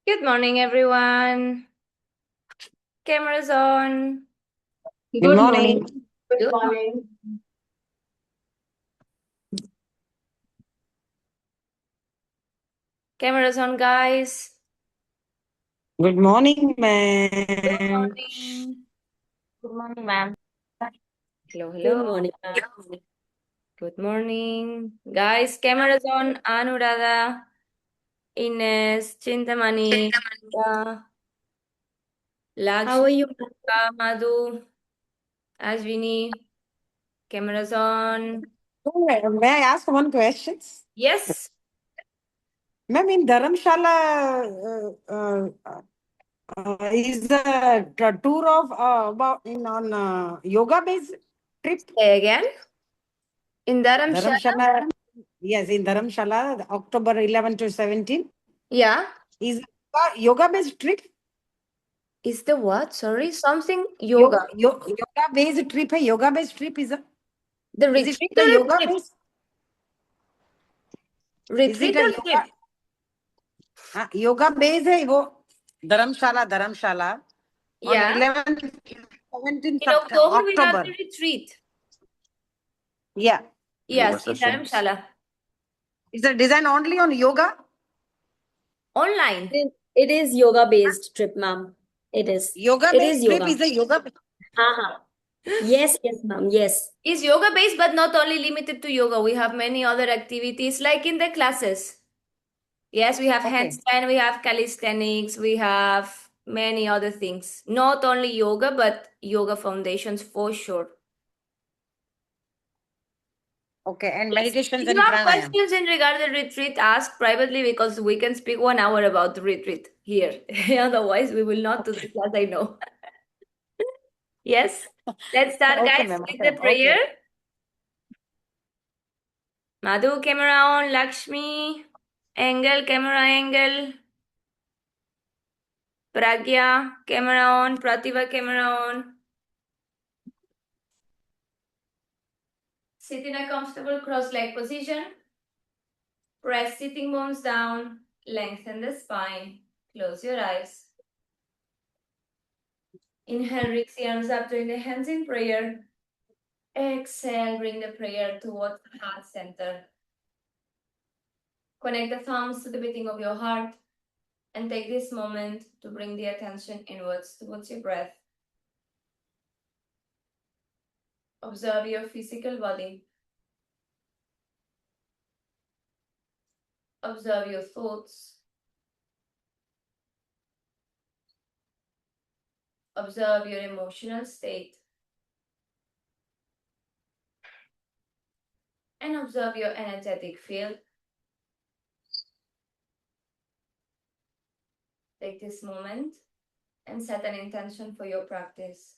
Good morning, everyone. Cameras on. Good morning. Good Morning. Cameras on, guys. Good morning, Good ma'am. morning. Good morning, ma'am. Hello, Good hello. morning. Good morning. Guys, cameras on. Anuradha, Ines, Chintamani, Lakshmi, How are you? Madhu, Ashwini. Cameras on. May I ask one question? Yes. Ma'am, in Dharamshala is a tour of about in on yoga based trip. Say again. In Dharamshala. Dharamshala, yes, in Dharamshala, October 11 to 17 Yeah. is a yoga based trip. Is the what? Sorry. Something yoga. Yoga based trip. Yoga based trip The is it retreat the or the yoga trip? based? Is it Retreat a or yoga? trip? Yoga base है वो धर्मशाला on Yeah. 11th 17th In October, we have the October. retreat. Yeah. Yes, in Dharamshala. Is the design only on yoga? Online. It is yoga based trip, ma'am. It is. Yoga It based is trip yoga. is a yoga. Uh-huh. Yes, ma'am. Yes. Is yoga based, but not only limited to yoga. We have many other activities like in the classes. Yes, we have Okay. handstand, we have calisthenics, we have many other things. Not only yoga, but yoga foundations for sure. Okay, and Yes, meditations if and you have pranayam. questions in regard to the retreat, ask privately because we can speak 1 hour about the retreat here. Otherwise, we will not do the class, I know. Yes, let's start, Okay, guys, ma'am. with Okay. the prayer. Madhu, camera on. Lakshmi, angle, camera angle. Pragya, camera on. Prativa, camera on. Sit in a comfortable cross-leg position. Press sitting bones down. Lengthen the spine. Close your eyes. Inhale, reach the arms up, join the hands in prayer. Exhale, bring the prayer towards the heart center. Connect the thumbs to the beating of your heart and take this moment to bring the attention inwards towards your breath. Observe your physical body. Observe your thoughts. Observe your emotional state. And observe your energetic field. Take this moment and set an intention for your practice.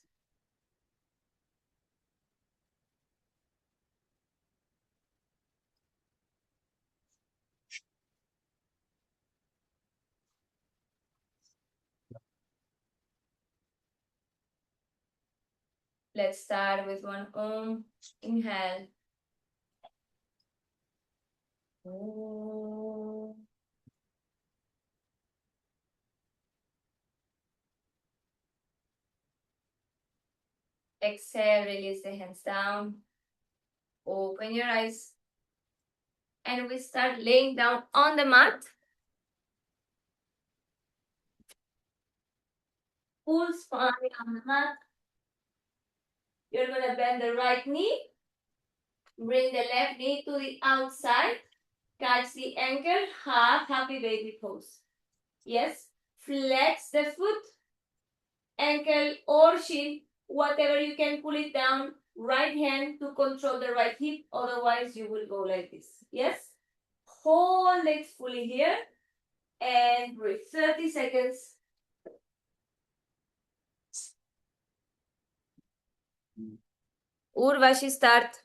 Let's start with one Om. Inhale. Om. Exhale, release the hands down. Open your eyes. And we start laying down on the mat. Full spine on the mat. You're going to bend the right knee. Bring the left knee to the outside. Catch the ankle. Happy baby pose. Yes. Flex the foot, ankle or shin, whatever you can, pull it down. Right hand to control the right hip. Otherwise, you will go like this. Yes. Hold it fully here and breathe. 30 seconds. Urvashi, start.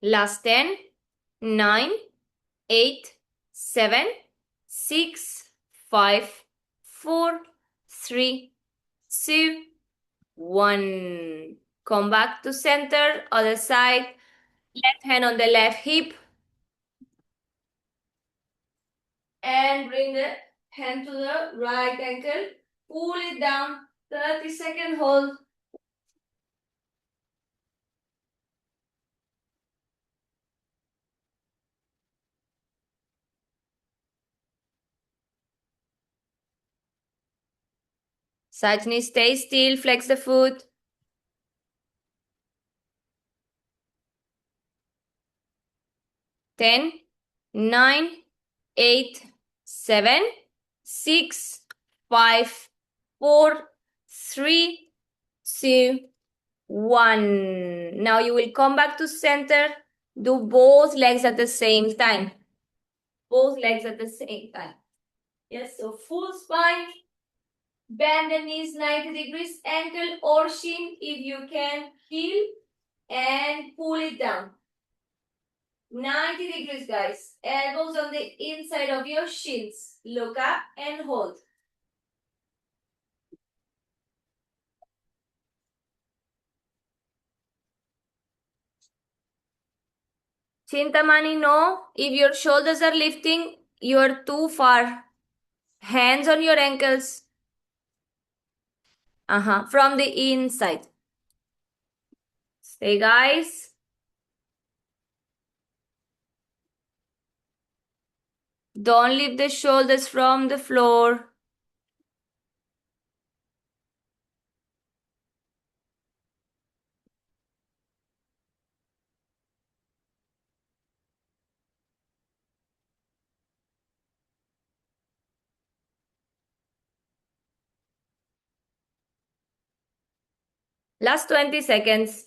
Last 10, 9, 8, 7, 6, 5, 4, 3, 2, 1. Come back to center, other side. Left hand on the left hip. And bring the hand to the right ankle. Pull it down. 30-second hold. Sajni, stay still. Flex the foot. 10, 9, 8, 7, 6, 5, 4, 3, 2, 1. Now you will come back to center. Do both legs at the same time. Both legs at the same time. Yes, so full spine. Bend the knees 90 degrees, ankle or shin if you can, heel and pull it down. 90 degrees, guys. Elbows on the inside of your shins. Look up and hold. Chintamani, no. If your shoulders are lifting, you are too far. Hands on your ankles. From the inside. Stay, guys. Don't lift the shoulders from the floor. Last 20 seconds.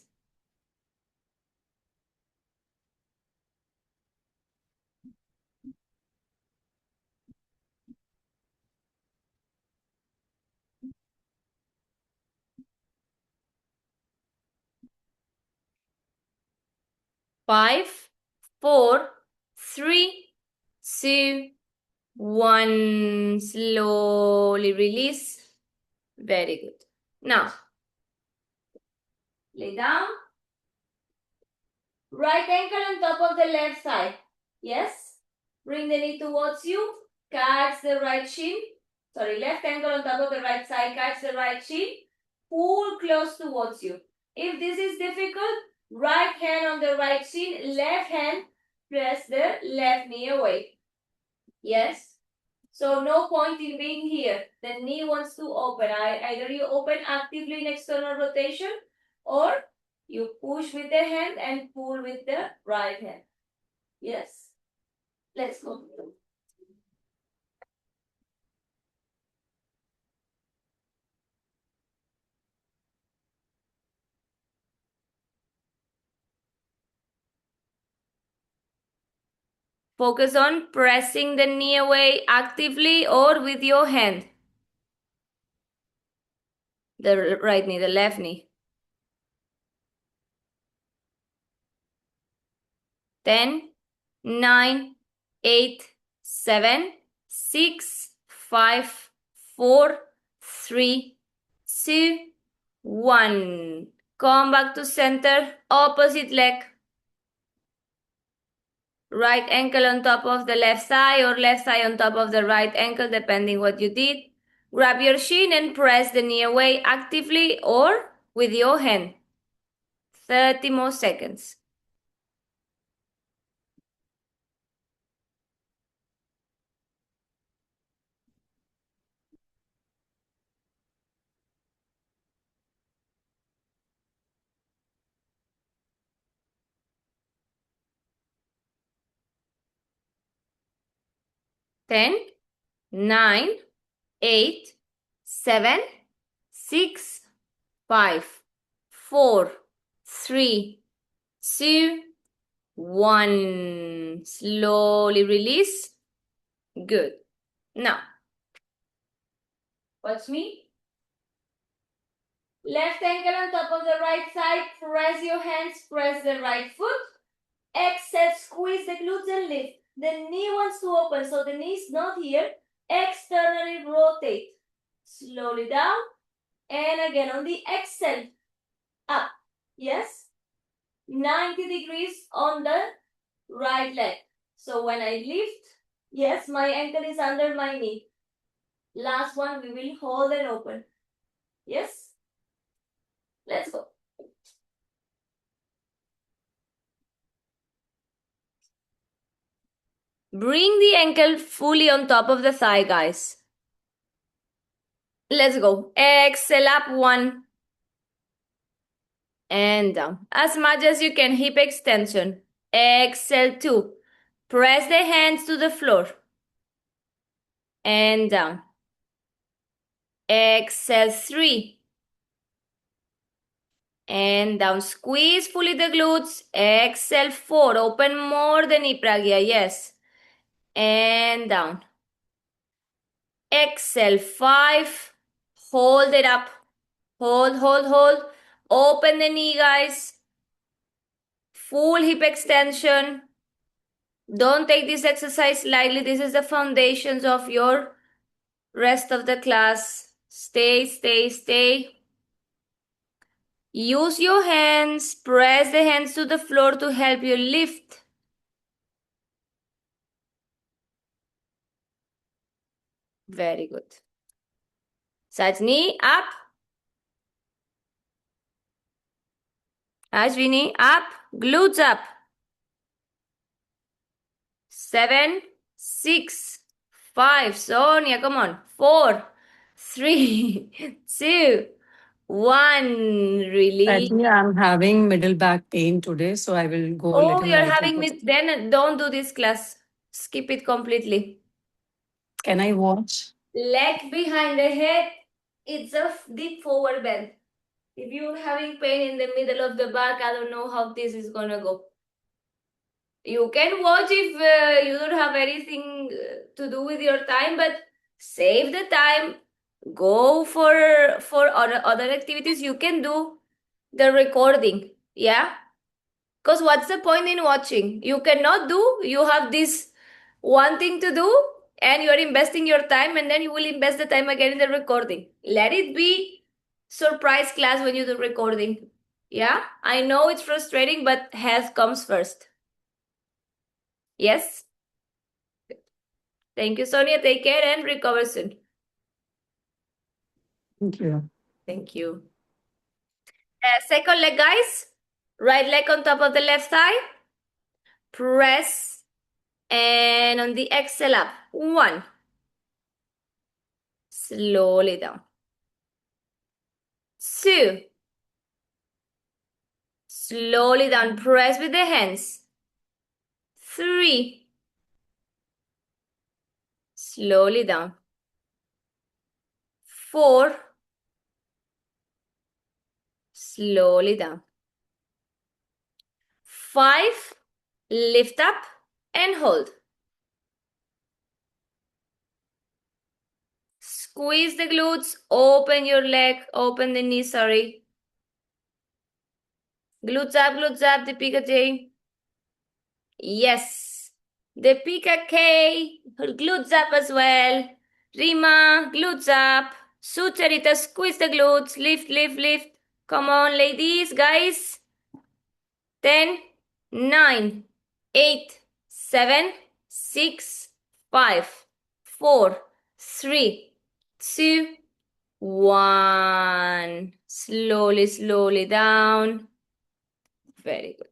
Five, 4, 3, 2, 1. Slowly release. Very good. Now, lay down. Right ankle on top of the left side. Yes. Bring the knee towards you. Catch the right shin. Sorry, left ankle on top of the right side. Catch the right shin. Pull close towards you. If this is difficult, right hand on the right shin. Left hand, press the left knee away. Yes. So no point in being here. The knee wants to open. Either you open actively in external rotation or you push with the hand and pull with the right hand. Yes. Let's go. Focus on pressing the knee away actively or with your hand. The right knee, the left knee. 10, 9, 8, 7, 6, 5, 4, 3, 2, 1. Come back to center, opposite leg. Right ankle on top of the left thigh or left thigh on top of the right ankle, depending what you did. Grab your shin and press the knee away actively or with your hand. 30 more seconds. Ten, 9, 8, 7, 6, 5, 4, 3, 2, 1. Slowly release. Good. Now, watch me. Left ankle on top of the right side. Press your hands. Press the right foot. Exhale, squeeze the glutes and lift. The knee wants to open, so the knee is not here. Externally rotate. Slowly down. And again on the exhale, up. Yes? 90 degrees on the right leg. So when I lift, yes, my ankle is under my knee. Last one, we will hold and open. Yes? Let's go. Bring the ankle fully on top of the thigh, guys. Let's go. Exhale up, 1. And down. As much as you can, hip extension. Exhale, 2. Press the hands to the floor. And down. Exhale, 3. And down. Squeeze fully the glutes. Exhale, 4. Open more the knee pragya. Yes. And down. Exhale, 5. Hold it up. Hold, hold, hold. Open the knee, guys. Full hip extension. Don't take this exercise lightly. This is the foundations of your rest of the class. Stay, stay, stay. Use your hands. Press the hands to the floor to help you lift. Very good. Sajni, up. Ashwini, up. Glutes up. 7, 6, 5. Sonia, come on. 4, 3, 2, 1. Release. Actually, I'm having middle back pain today, so I will go a Oh, little you're lighter. having it. Then don't do this class. Skip it completely. Can I watch? Leg behind the head. It's a deep forward bend. If you're having pain in the middle of the back, I don't know how this is gonna go. You can watch if you don't have anything to do with your time, but save the time. Go for other activities. You can do the recording. Yeah. Because what's the point in watching? You cannot do. You have this one thing to do and you are investing your time and then you will invest the time again in the recording. Let it be surprise class when you do recording. Yeah, I know it's frustrating, but health comes first. Yes? Thank you, Sonia. Take care and recover soon. Thank you. Thank you. Second leg, guys. Right leg on top of the left thigh. Press. And on the exhale up. 1. Slowly down. 2. Slowly down. Press with the hands. 3. Slowly down. 4. Slowly down. 5. Lift up and hold. Squeeze the glutes. Open your leg. Open the knee, sorry. Glutes up, Deepika J. Yes. Deepika K. Her glutes up as well. Rima, glutes up. Sucharita, squeeze the glutes. Lift, lift, lift. Come on, ladies, guys. 10, 9, 8, 7, 6, 5, 4, 3, 2, 1. Slowly, slowly down. Very good.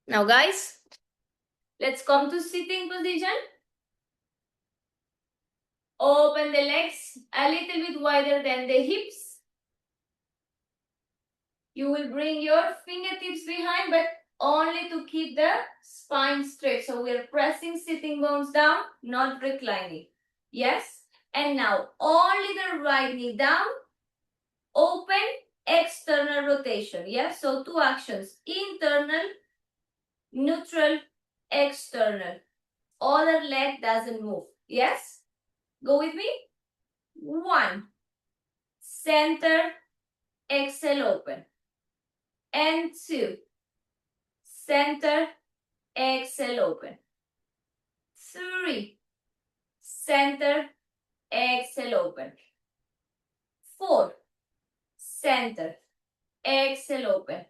Now, guys, let's come to sitting position. Open the legs a little bit wider than the hips. You will bring your fingertips behind, but only to keep the spine straight. So we are pressing sitting bones down, not reclining. Yes? And now only the right knee down. Open, external rotation. Yes? So 2 actions. Internal, neutral, external. Other leg doesn't move. Yes? Go with me. 1. Center, exhale, open. And 2. center, exhale, open. 3, center, exhale, open. 4, center, exhale, open.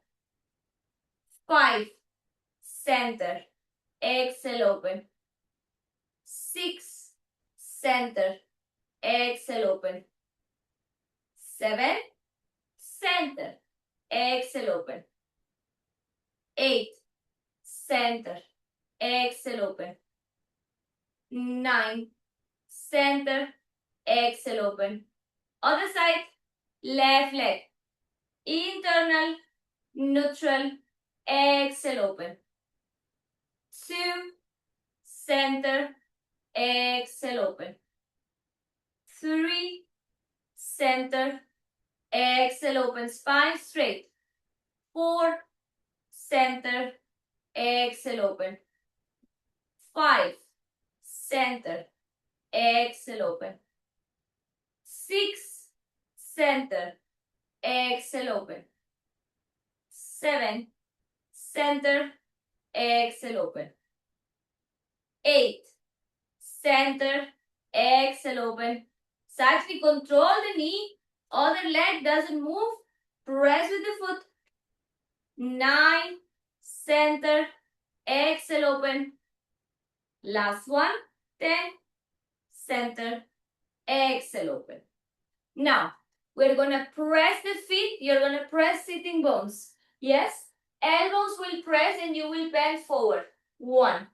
5, center, exhale, open. 6, center, exhale, open. 7, center, exhale, open. 8, center, exhale, open. 9, center, exhale, open. Other side, left leg. Internal, neutral, exhale, open. 2, center, exhale, open. 3, center, exhale, open. Spine straight. 4, center, exhale, open. 5, center, exhale, open. 6, center, exhale, open. 7, center, exhale, open. 8, center, exhale, open. So actually control the knee, other leg doesn't move, press with the foot. 9, center, exhale, open. Last one, 10, center, exhale, open. Now, we're gonna press the feet, you're gonna press sitting bones. Yes? Elbows will press and you will bend forward. 1.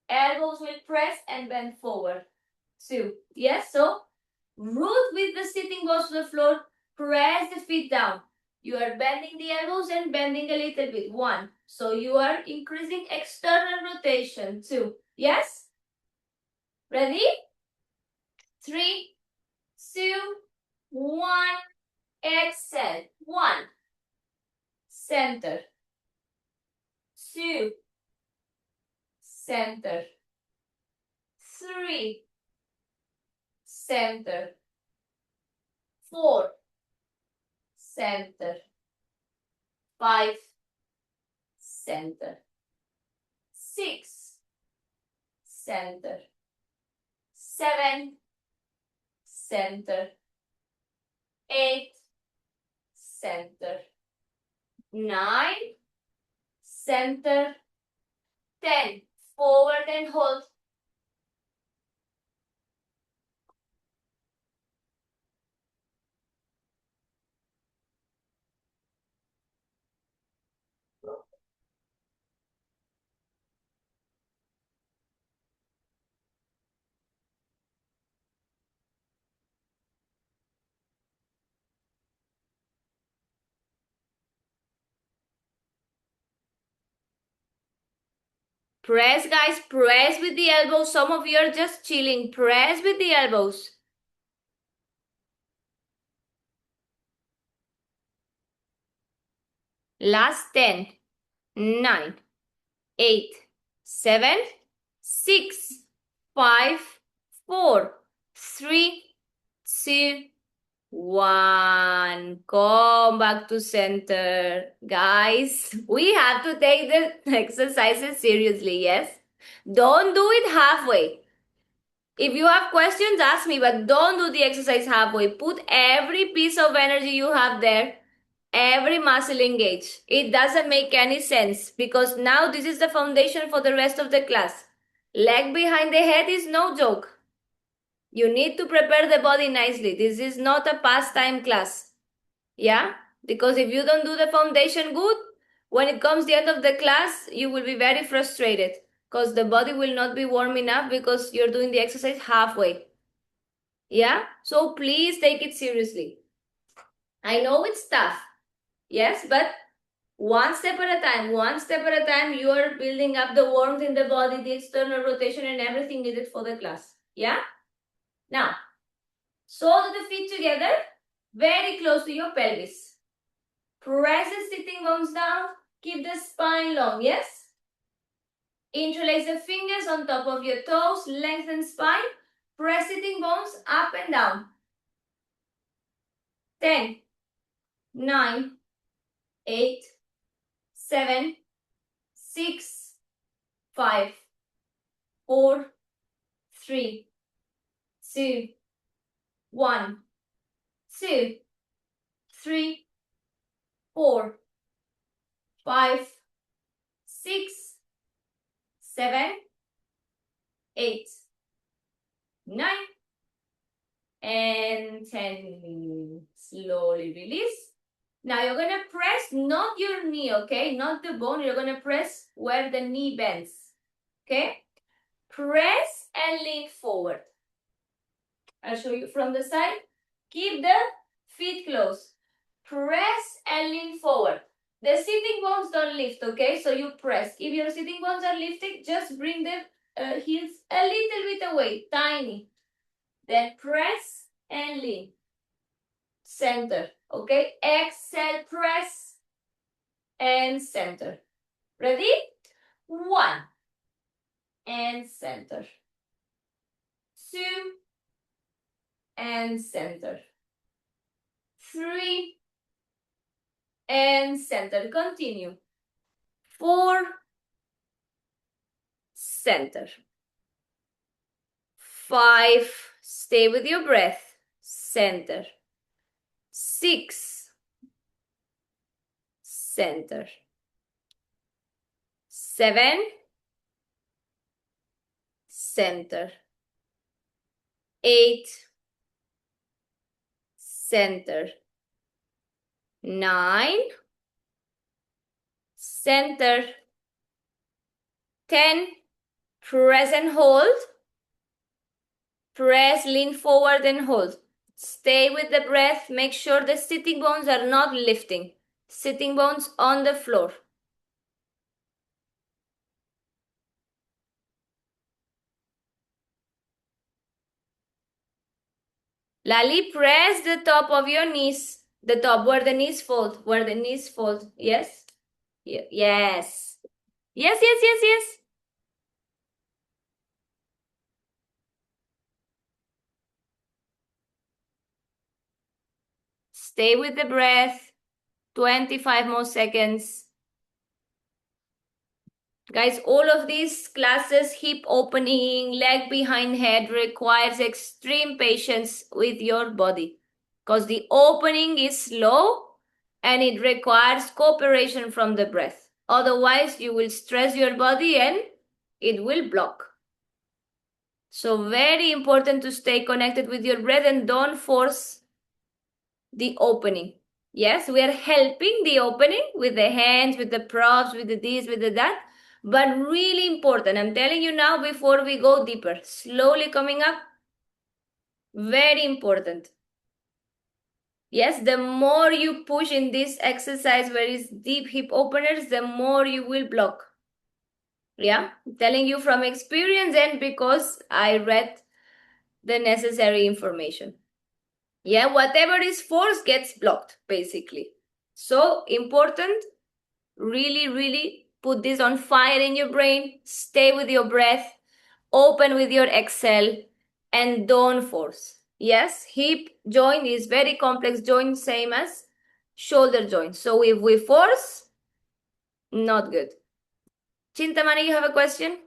Elbows will press and bend forward. 2. Yes? So, root with the sitting bones to the floor, press the feet down. You are bending the elbows and bending a little bit. 1. So you are increasing external rotation. 2. Yes? Ready? 3, 2, 1. Exhale. 1. Center. 2. Center. 3. Center. 4. Center. 5. Center. 6. Center. 7. Center. 8. Center. 9. Center. 10. Forward and hold. Press, guys, press with the elbows. Some of you are just chilling. Press with the elbows. Last 10, 9, 8, 7, 6, 5, 4, 3, 2, 1. Come back to center. Guys, we have to take the exercises seriously, yes? Don't do it halfway. If you have questions, ask me, but don't do the exercise halfway. Put every piece of energy you have there, every muscle engaged. It doesn't make any sense because now this is the foundation for the rest of the class. Leg behind the head is no joke. You need to prepare the body nicely. This is not a pastime class. Yeah? Because if you don't do the foundation good, when it comes the end of the class, you will be very frustrated because the body will not be warm enough because you're doing the exercise halfway. Yeah? So please take it seriously. I know it's tough. Yes, but one step at a time, you are building up the warmth in the body, the external rotation and everything needed for the class. Yeah? Now, sole the feet together, very close to your pelvis. Press the sitting bones down, keep the spine long, yes? Interlace the fingers on top of your toes, lengthen spine, press sitting bones up and down. 10, 9, 8, 7, 6, 5, 4, 3, 2, 1, 2, 3, 4, 5, 6, 7, 8, 9, and 10. Slowly release. Now you're going to press not your knee, okay? Not the bone. You're going to press where the knee bends, okay? Press and lean forward. I'll show you from the side. Keep the feet close. Press and lean forward. The sitting bones don't lift, okay? So you press. If your sitting bones are lifted, just bring the heels a little bit away, tiny. Then press and lean. Center, okay? Exhale, press and center. Ready? 1 and center. 2 and center. 3 and center. Continue. 4, center. 5, stay with your breath, center. 6, center. 7, center. 8, center. 9, center. 10, press and hold. Press, lean forward and hold. Stay with the breath. Make sure the sitting bones are not lifting. Sitting bones on the floor. Lali, press the top of your knees. The top where the knees fold. Where the knees fold. Yes? Yes. Yes, yes, yes, yes. Stay with the breath. 25 more seconds. Guys, all of these classes, hip opening, leg behind head, requires extreme patience with your body because the opening is slow and it requires cooperation from the breath. Otherwise, you will stress your body and it will block. So very important to stay connected with your breath and don't force the opening. Yes, we are helping the opening with the hands, with the props, with the this, with the that. But really important, I'm telling you now before we go deeper, slowly coming up, very important. Yes, the more you push in this exercise where it's deep hip openers, the more you will block. Yeah, I'm telling you from experience and because I read the necessary information. Yeah, whatever is forced gets blocked, basically. So important, really, really put this on fire in your brain. Stay with your breath. Open with your exhale. And don't force. Yes, hip joint is very complex joint, same as shoulder joint. So if we force, not good. Chintamani, you have a question?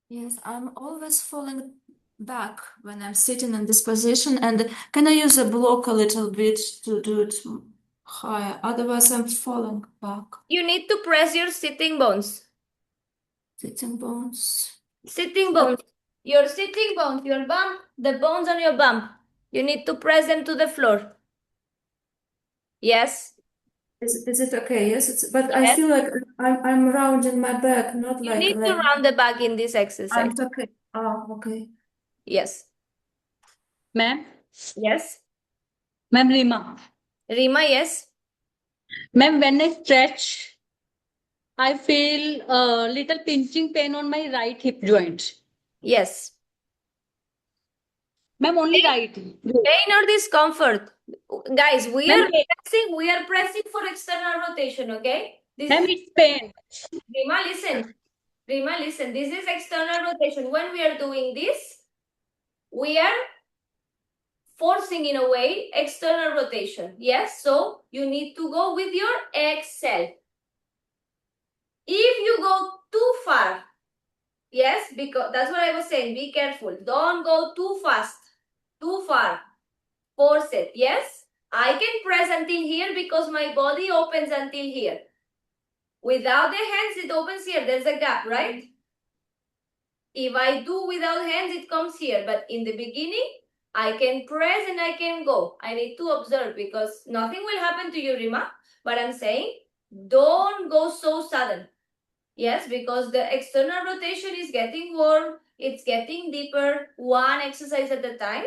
Yes, I'm always falling back when I'm sitting in this position, and can I use a block a little bit to do it higher? Otherwise, I'm falling back. You need to press your sitting bones. Sitting bones. Sitting bones. Your sitting bones, your bum, the bones on your bum. You need to press them to the floor. Yes. Is it okay? Yes, but I Yes. feel like I'm rounding my back, not You like need to round the back in this exercise. okay. Oh, okay. Yes. Ma'am, Yes. ma'am Rima. Rima, yes. Ma'am, when I stretch, I feel a little pinching pain on my right hip joint. Yes. Ma'am, only right. Pain or discomfort? Guys, we Ma'am, are pressing for external rotation, okay? This ma'am, is it's pain. Rima, listen. Rima, listen. This is external rotation. When we are doing this, we are forcing in a way external rotation. Yes, so you need to go with your exhale. If you go too far, yes, because that's what I was saying, be careful. Don't go too fast, too far. Force it, yes? I can press until here because my body opens until here. Without the hands, it opens here. There's a gap, right? If I do without hands, it comes here. But in the beginning, I can press and I can go. I need to observe because nothing will happen to you, Rima. But I'm saying, don't go so sudden. Yes, because the external rotation is getting warm. It's getting deeper, one exercise at a time.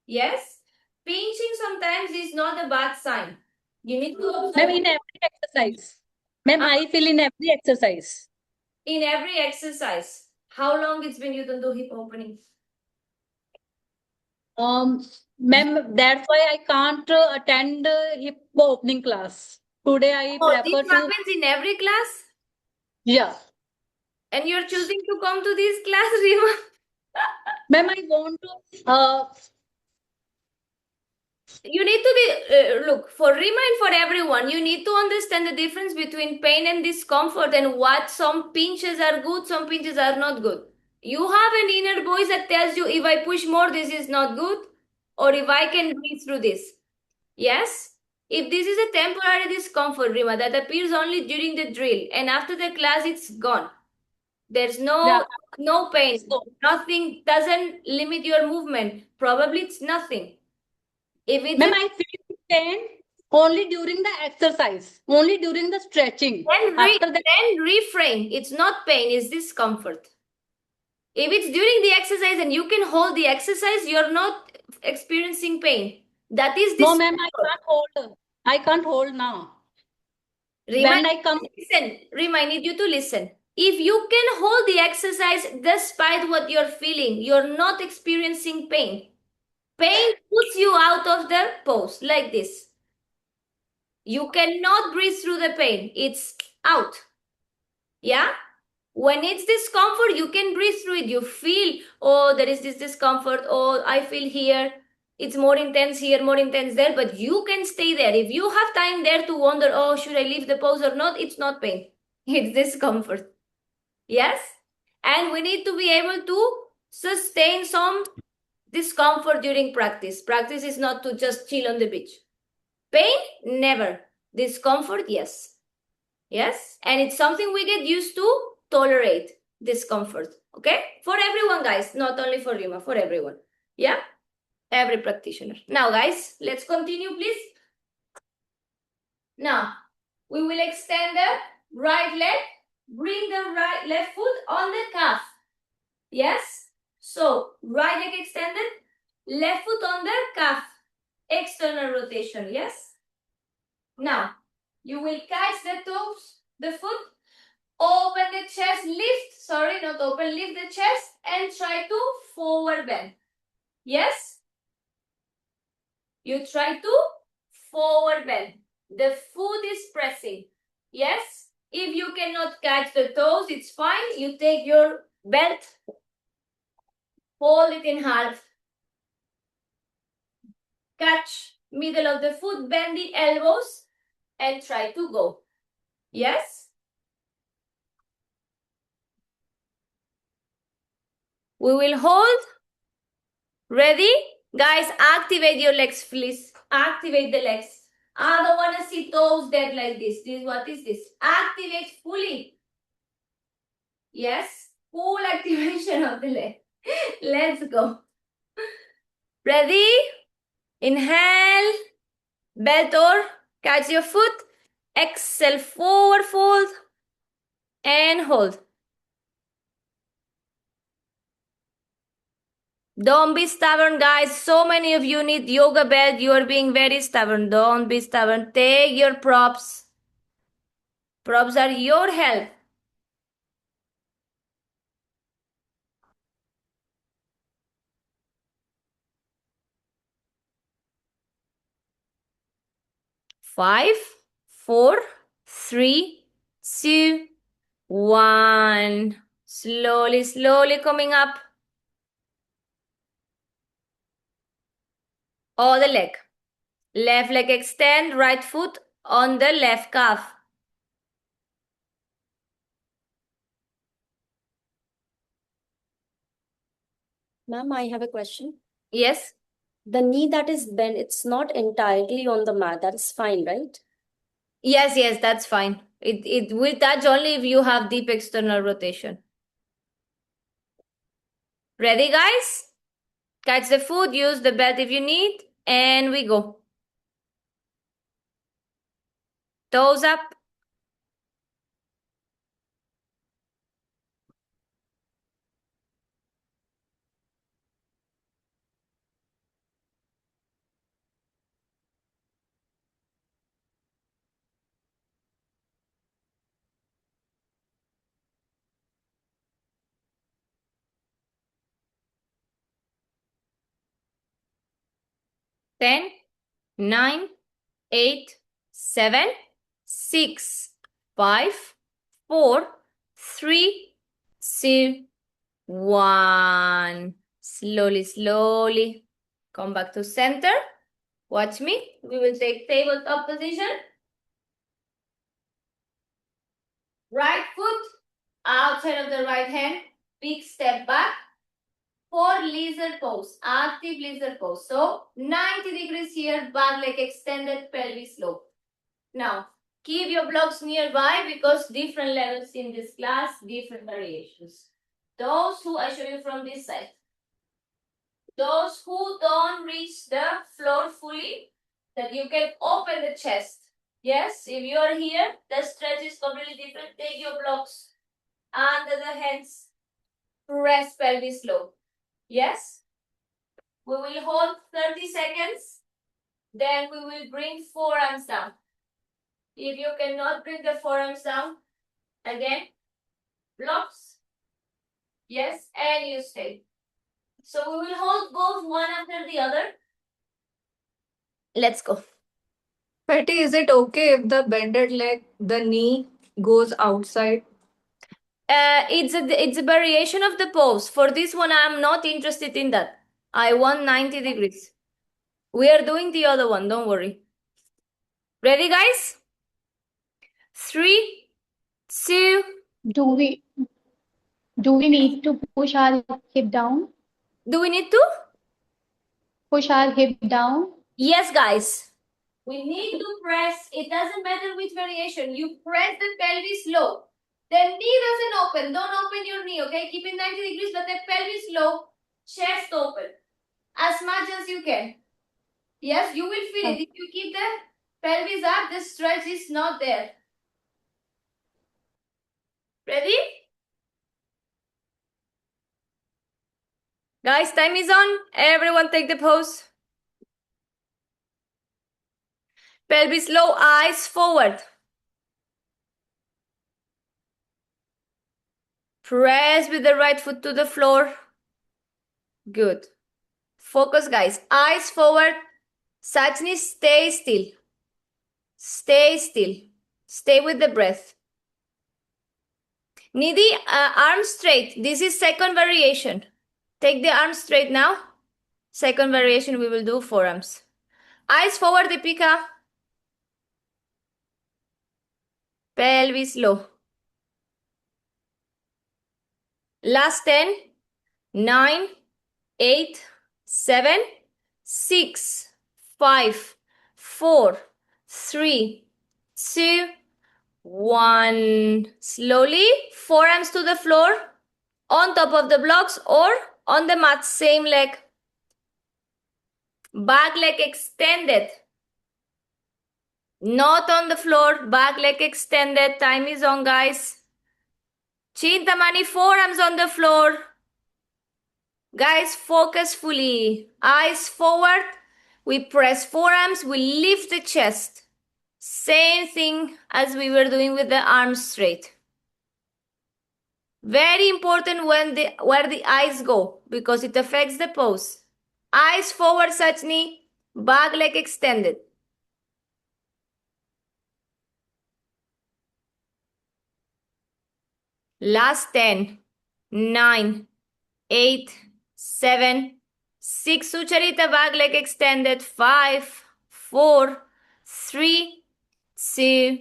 Yes. Pinching sometimes is not a bad sign. You need to Ma'am, observe in every exercise. Ma'am, I feel in every exercise. in every exercise. How long it's been you don't do hip opening? Ma'am, that's why I can't attend hip opening class. Today I Oh, this prefer to, happens in every class? yeah. And you're choosing to come to this class, Rima? Ma'am, I want to, You need to be, look, for Rima and for everyone, you need to understand the difference between pain and discomfort and what some pinches are good, some pinches are not good. You have an inner voice that tells you if I push more, this is not good, or if I can breathe through this. Yes? If this is a temporary discomfort, Rima, that appears only during the drill and after the class it's gone. There's yeah. no pain. Nothing doesn't limit your movement. Probably it's nothing. If it's Ma'am, a I feel pain only during the exercise, only during the stretching. After that, then reframe. It's not pain, it's discomfort. If it's during the exercise and you can hold the exercise, you're not experiencing pain. That is no, this. ma'am, I can't hold. I can't hold now. Remind, When I come, listen, reminded you to listen. If you can hold the exercise despite what you're feeling, you're not experiencing pain. Pain puts you out of the pose like this. You cannot breathe through the pain. It's out. Yeah? When it's discomfort, you can breathe through it. You feel, oh, there is this discomfort. Oh, I feel here. It's more intense here, more intense there. But you can stay there. If you have time there to wonder, oh, should I leave the pose or not? It's not pain. It's discomfort. Yes? And we need to be able to sustain some discomfort during practice. Practice is not to just chill on the beach. Pain? Never. Discomfort? Yes. Yes? And it's something we get used to tolerate discomfort. Okay? For everyone, guys. Not only for Rima, for everyone. Yeah? Every practitioner. Now, guys, let's continue, please. Now, we will extend the right leg. Bring the left foot on the calf. Yes? So, right leg extended, left foot on the calf. External rotation, yes? Now, you will catch the toes, the foot, open the chest, lift, sorry, not open, lift the chest and try to forward bend. Yes? You try to forward bend. The foot is pressing. Yes? If you cannot catch the toes, it's fine. You take your belt, fold it in half. Catch middle of the foot, bend the elbows and try to go. Yes? We will hold. Ready? Guys, activate your legs, please. Activate the legs. I don't want to see toes dead like this. What is this? Activate fully. Yes? Full activation of the leg. Let's go. Ready? Inhale. Belt or catch your foot. Exhale, forward fold. And hold. Don't be stubborn, guys. So many of you need yoga belt. You are being very stubborn. Don't be stubborn. Take your props. Props are your help. Five, four, three, two, one. Slowly, slowly coming up. Other leg. Left leg extend, right foot on the left calf. Ma'am, I have a question. Yes. The knee that is bent, it's not entirely on the mat. That is fine, right? Yes, that's fine. It will touch only if you have deep external rotation. Ready, guys? Catch the foot, use the belt if you need, and we go. Toes up. Ten, 9, 8, 7, 6, 5, 4, 3, 2, 1. Slowly. Come back to center. Watch me. We will take tabletop position. Right foot outside of the right hand. Big step back. For lizard pose, active lizard pose. So 90 degrees here, back leg extended, pelvis low. Now, keep your blocks nearby because different levels in this class, different variations. Those who I show you from this side. Those who don't reach the floor fully, that you can open the chest. Yes, if you are here, the stretch is completely different. Take your blocks under the hands. Press pelvis low. Yes? We will hold 30 seconds. Then we will bring forearms down. If you cannot bring the forearms down, again, blocks. Yes, and you stay. So we will hold both one after the other. Let's go. Patty, is it okay if the bended leg, the knee goes outside? It's a variation of the pose. For this one, I'm not interested in that. I want 90 degrees. We are doing the other one, don't worry. Ready, guys? 3, 2. Do we need to push our hip down? Do we need to? Push our hip down? Yes, guys. We need to press. It doesn't matter which variation. You press the pelvis low. The knee doesn't open. Don't open your knee, okay? Keep it 90 degrees, but the pelvis low. Chest open. As much as you can. Yes, you will feel it. If you keep the pelvis up, the stretch is not there. Ready? Guys, time is on. Everyone take the pose. Pelvis low, eyes forward. Press with the right foot to the floor. Good. Focus, guys. Eyes forward. Sajni, stay still. Stay still. Stay with the breath. Nidhi, arms straight. This is second variation. Take the arms straight now. Second variation, we will do forearms. Eyes forward, Deepika. Pelvis low. Last 10, 9, 8, 7, 6, 5, 4, 3, 2, 1. Slowly, forearms to the floor, on top of the blocks or on the mat, same leg. Back leg extended. Not on the floor, back leg extended. Time is on, guys. Chintamani, forearms on the floor. Guys, focus fully. Eyes forward. We press forearms. We lift the chest. Same thing as we were doing with the arms straight. Very important where the eyes go because it affects the pose. Eyes forward, Sajni. Back leg extended. Last 10, 9, 8, 7, 6. Sucharita, back leg extended. 5, 4, 3, 2,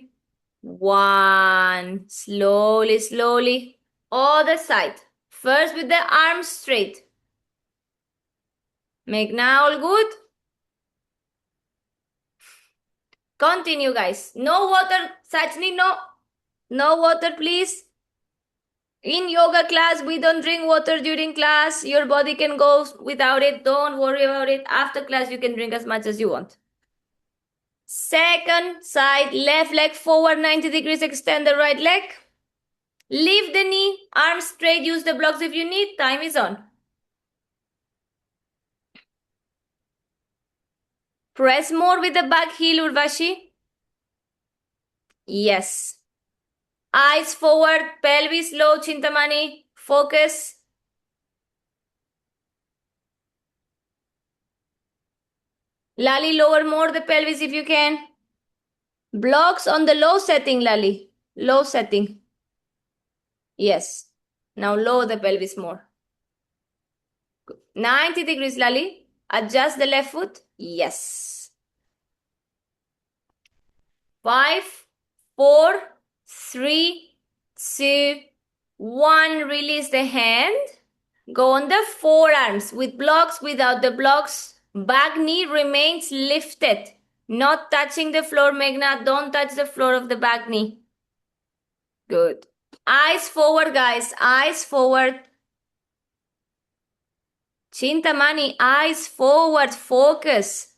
1. Slowly. Other side. First with the arms straight. Meghna, all good? Continue, guys. No water, Sachni, no. No water, please. In yoga class, we don't drink water during class. Your body can go without it. Don't worry about it. After class, you can drink as much as you want. Second side, left leg forward 90 degrees, extend the right leg. Lift the knee, arms straight, use the blocks if you need. Time is on. Press more with the back heel, Urvashi. Yes. Eyes forward, pelvis low, Chintamani. Focus. Lali, lower more the pelvis if you can. Blocks on the low setting, Lali. Low setting. Yes. Now lower the pelvis more. 90 degrees, Lali. Adjust the left foot. Yes. 5, 4, 3, 2, 1. Release the hand. Go on the forearms with blocks, without the blocks. Back knee remains lifted. Not touching the floor, Meghna. Don't touch the floor of the back knee. Good. Eyes forward, guys. Eyes forward. Chintamani, eyes forward. Focus.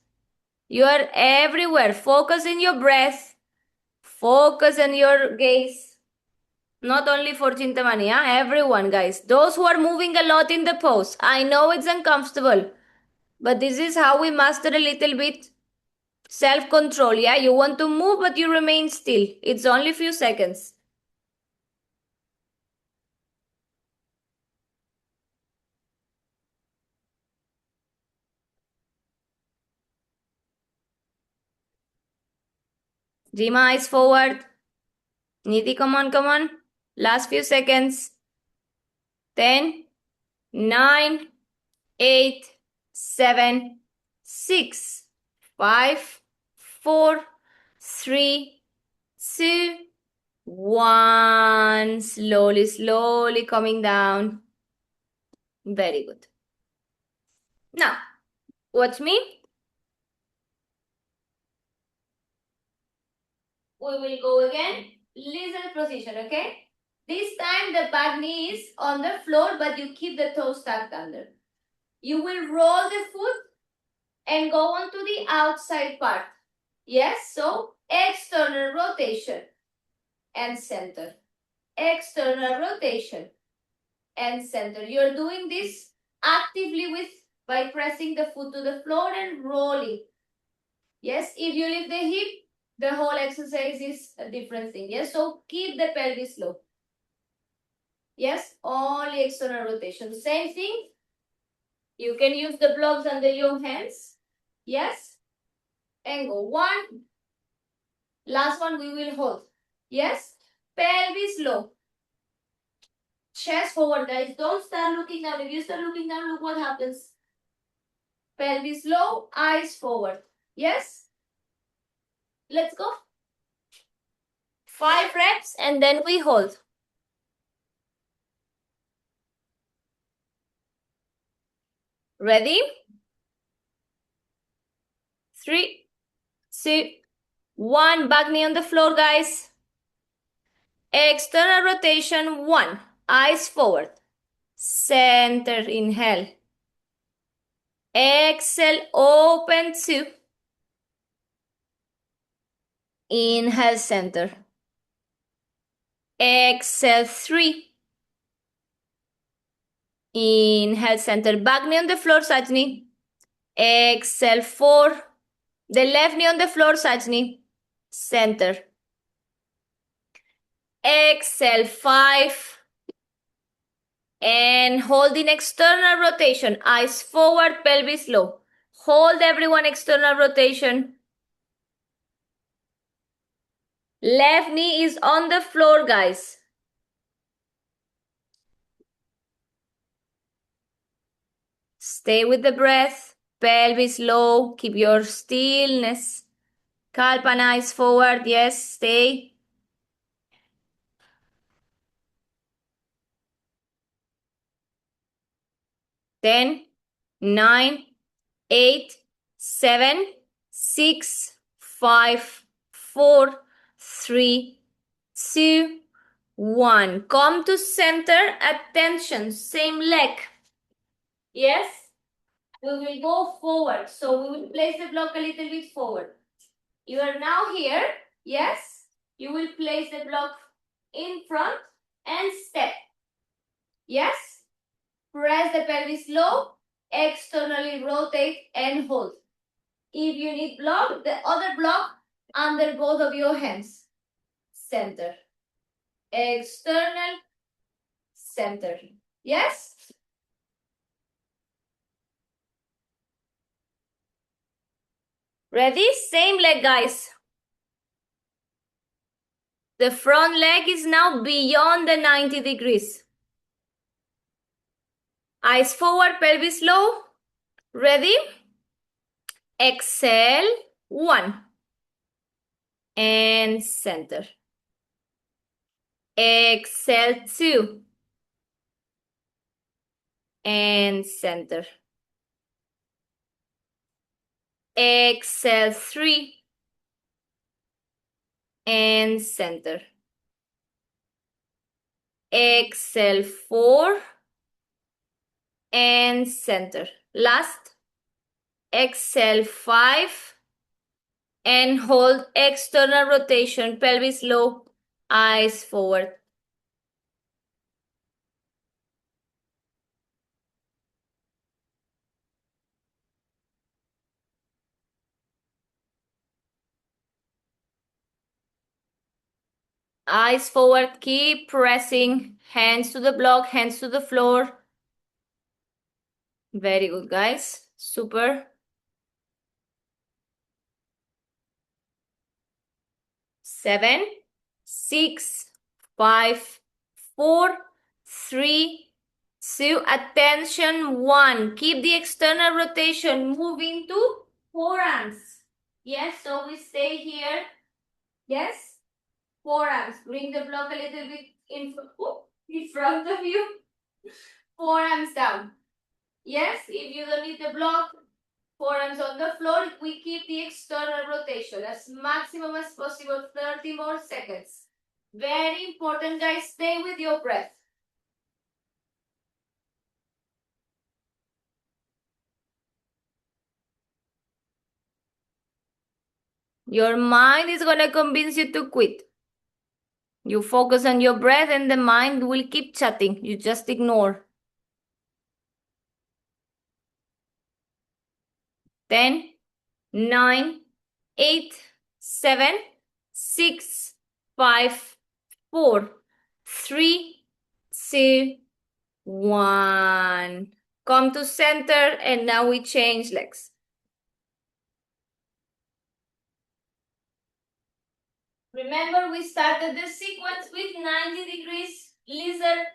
You are everywhere. Focus in your breath. Focus on your gaze. Not only for Chintamani, everyone, guys. Those who are moving a lot in the pose. I know it's uncomfortable, but this is how we master a little bit self-control. Yeah, you want to move, but you remain still. It's only a few seconds. Jima, eyes forward. Nidhi, come on, come on. Last few seconds. 10, 9, 8, 7, 6, 5, 4, 3, 2, 1. Slowly, slowly coming down. Very good. Now, watch me. We will go again. Lizard position, okay? This time the back knee is on the floor, but you keep the toes tucked under. You will roll the foot and go on to the outside part. Yes, so external rotation and center. External rotation and center. You're doing this actively by pressing the foot to the floor and rolling. Yes, if you lift the hip, the whole exercise is a different thing. Yes, so keep the pelvis low. Yes, only external rotation. Same thing. You can use the blocks under your hands. Yes, and go 1. Last one we will hold. Yes, pelvis low. Chest forward, guys. Don't start looking down. If you start looking down, look what happens. Pelvis low, eyes forward. Yes. Let's go. 5 reps and then we hold. Ready? 3, 2, 1. Back knee on the floor, guys. External rotation 1. Eyes forward. Center, inhale. Exhale, open 2. Inhale, center. Exhale, 3. Inhale, center. Back knee on the floor, Sajni. Exhale, 4. The left knee on the floor, Sajni. Center. Exhale, 5. And hold in external rotation. Eyes forward, pelvis low. Hold everyone, external rotation. Left knee is on the floor, guys. Stay with the breath. Pelvis low. Keep your stillness. Kalpana, eyes forward. Yes, stay. 10, 9, 8, 7, 6, 5, 4, 3, 2, 1. Come to center. Attention. Same leg. Yes? We will go forward. So we will place the block a little bit forward. You are now here. Yes? You will place the block in front and step. Yes? Press the pelvis low. Externally rotate and hold. If you need block, the other block under both of your hands. Center. External. Center. Yes? Ready? Same leg, guys. The front leg is now beyond the 90 degrees. Eyes forward, pelvis low. Ready? Exhale. 1. And center. Exhale. 2. And center. Exhale. 3. And center. Exhale. 4. And center. Last. Exhale. 5. And hold external rotation, pelvis low, eyes forward. Eyes forward, keep pressing, hands to the block, hands to the floor. Very good, guys. Super. 7, 6, 5, 4, 3, 2. Attention, 1. Keep the external rotation moving to forearms. Yes, so we stay here. Yes. Forearms. Bring the block a little bit in front of you. Forearms down. Yes, if you don't need the block, forearms on the floor. We keep the external rotation as maximum as possible, 30 more seconds. Very important, guys. Stay with your breath. Your mind is going to convince you to quit. You focus on your breath and the mind will keep chatting. You just ignore. 10, 9, 8, 7, 6, 5, 4, 3, 2, 1. Come to center and now we change legs. Remember, we started the sequence with 90 degrees lizard,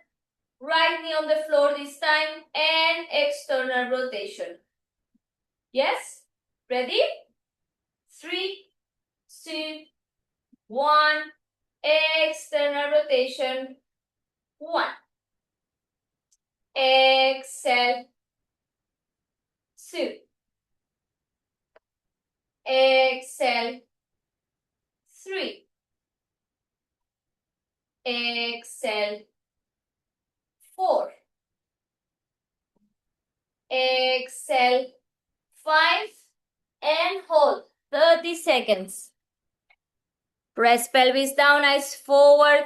right knee on the floor this time, and external rotation. Yes? Ready? 3, 2, 1. External rotation. 1. Exhale. 2. Exhale. 3. Exhale. 4. Exhale. 5. And hold. 30 seconds. Press pelvis down, eyes forward.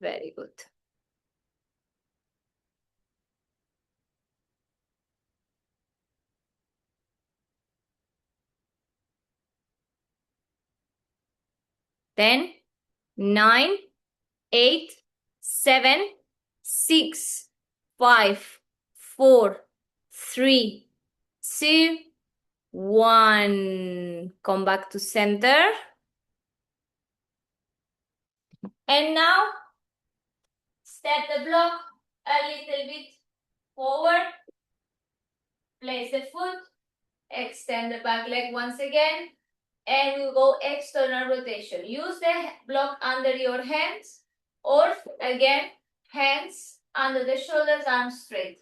Very good. Ten, 9, 8, 7, 6, 5, 4, 3, 2, 1. Come back to center. And now, step the block a little bit forward. Place the foot. Extend the back leg once again. and we go external rotation. Use the block under your hands, or again, hands under the shoulders, arms straight.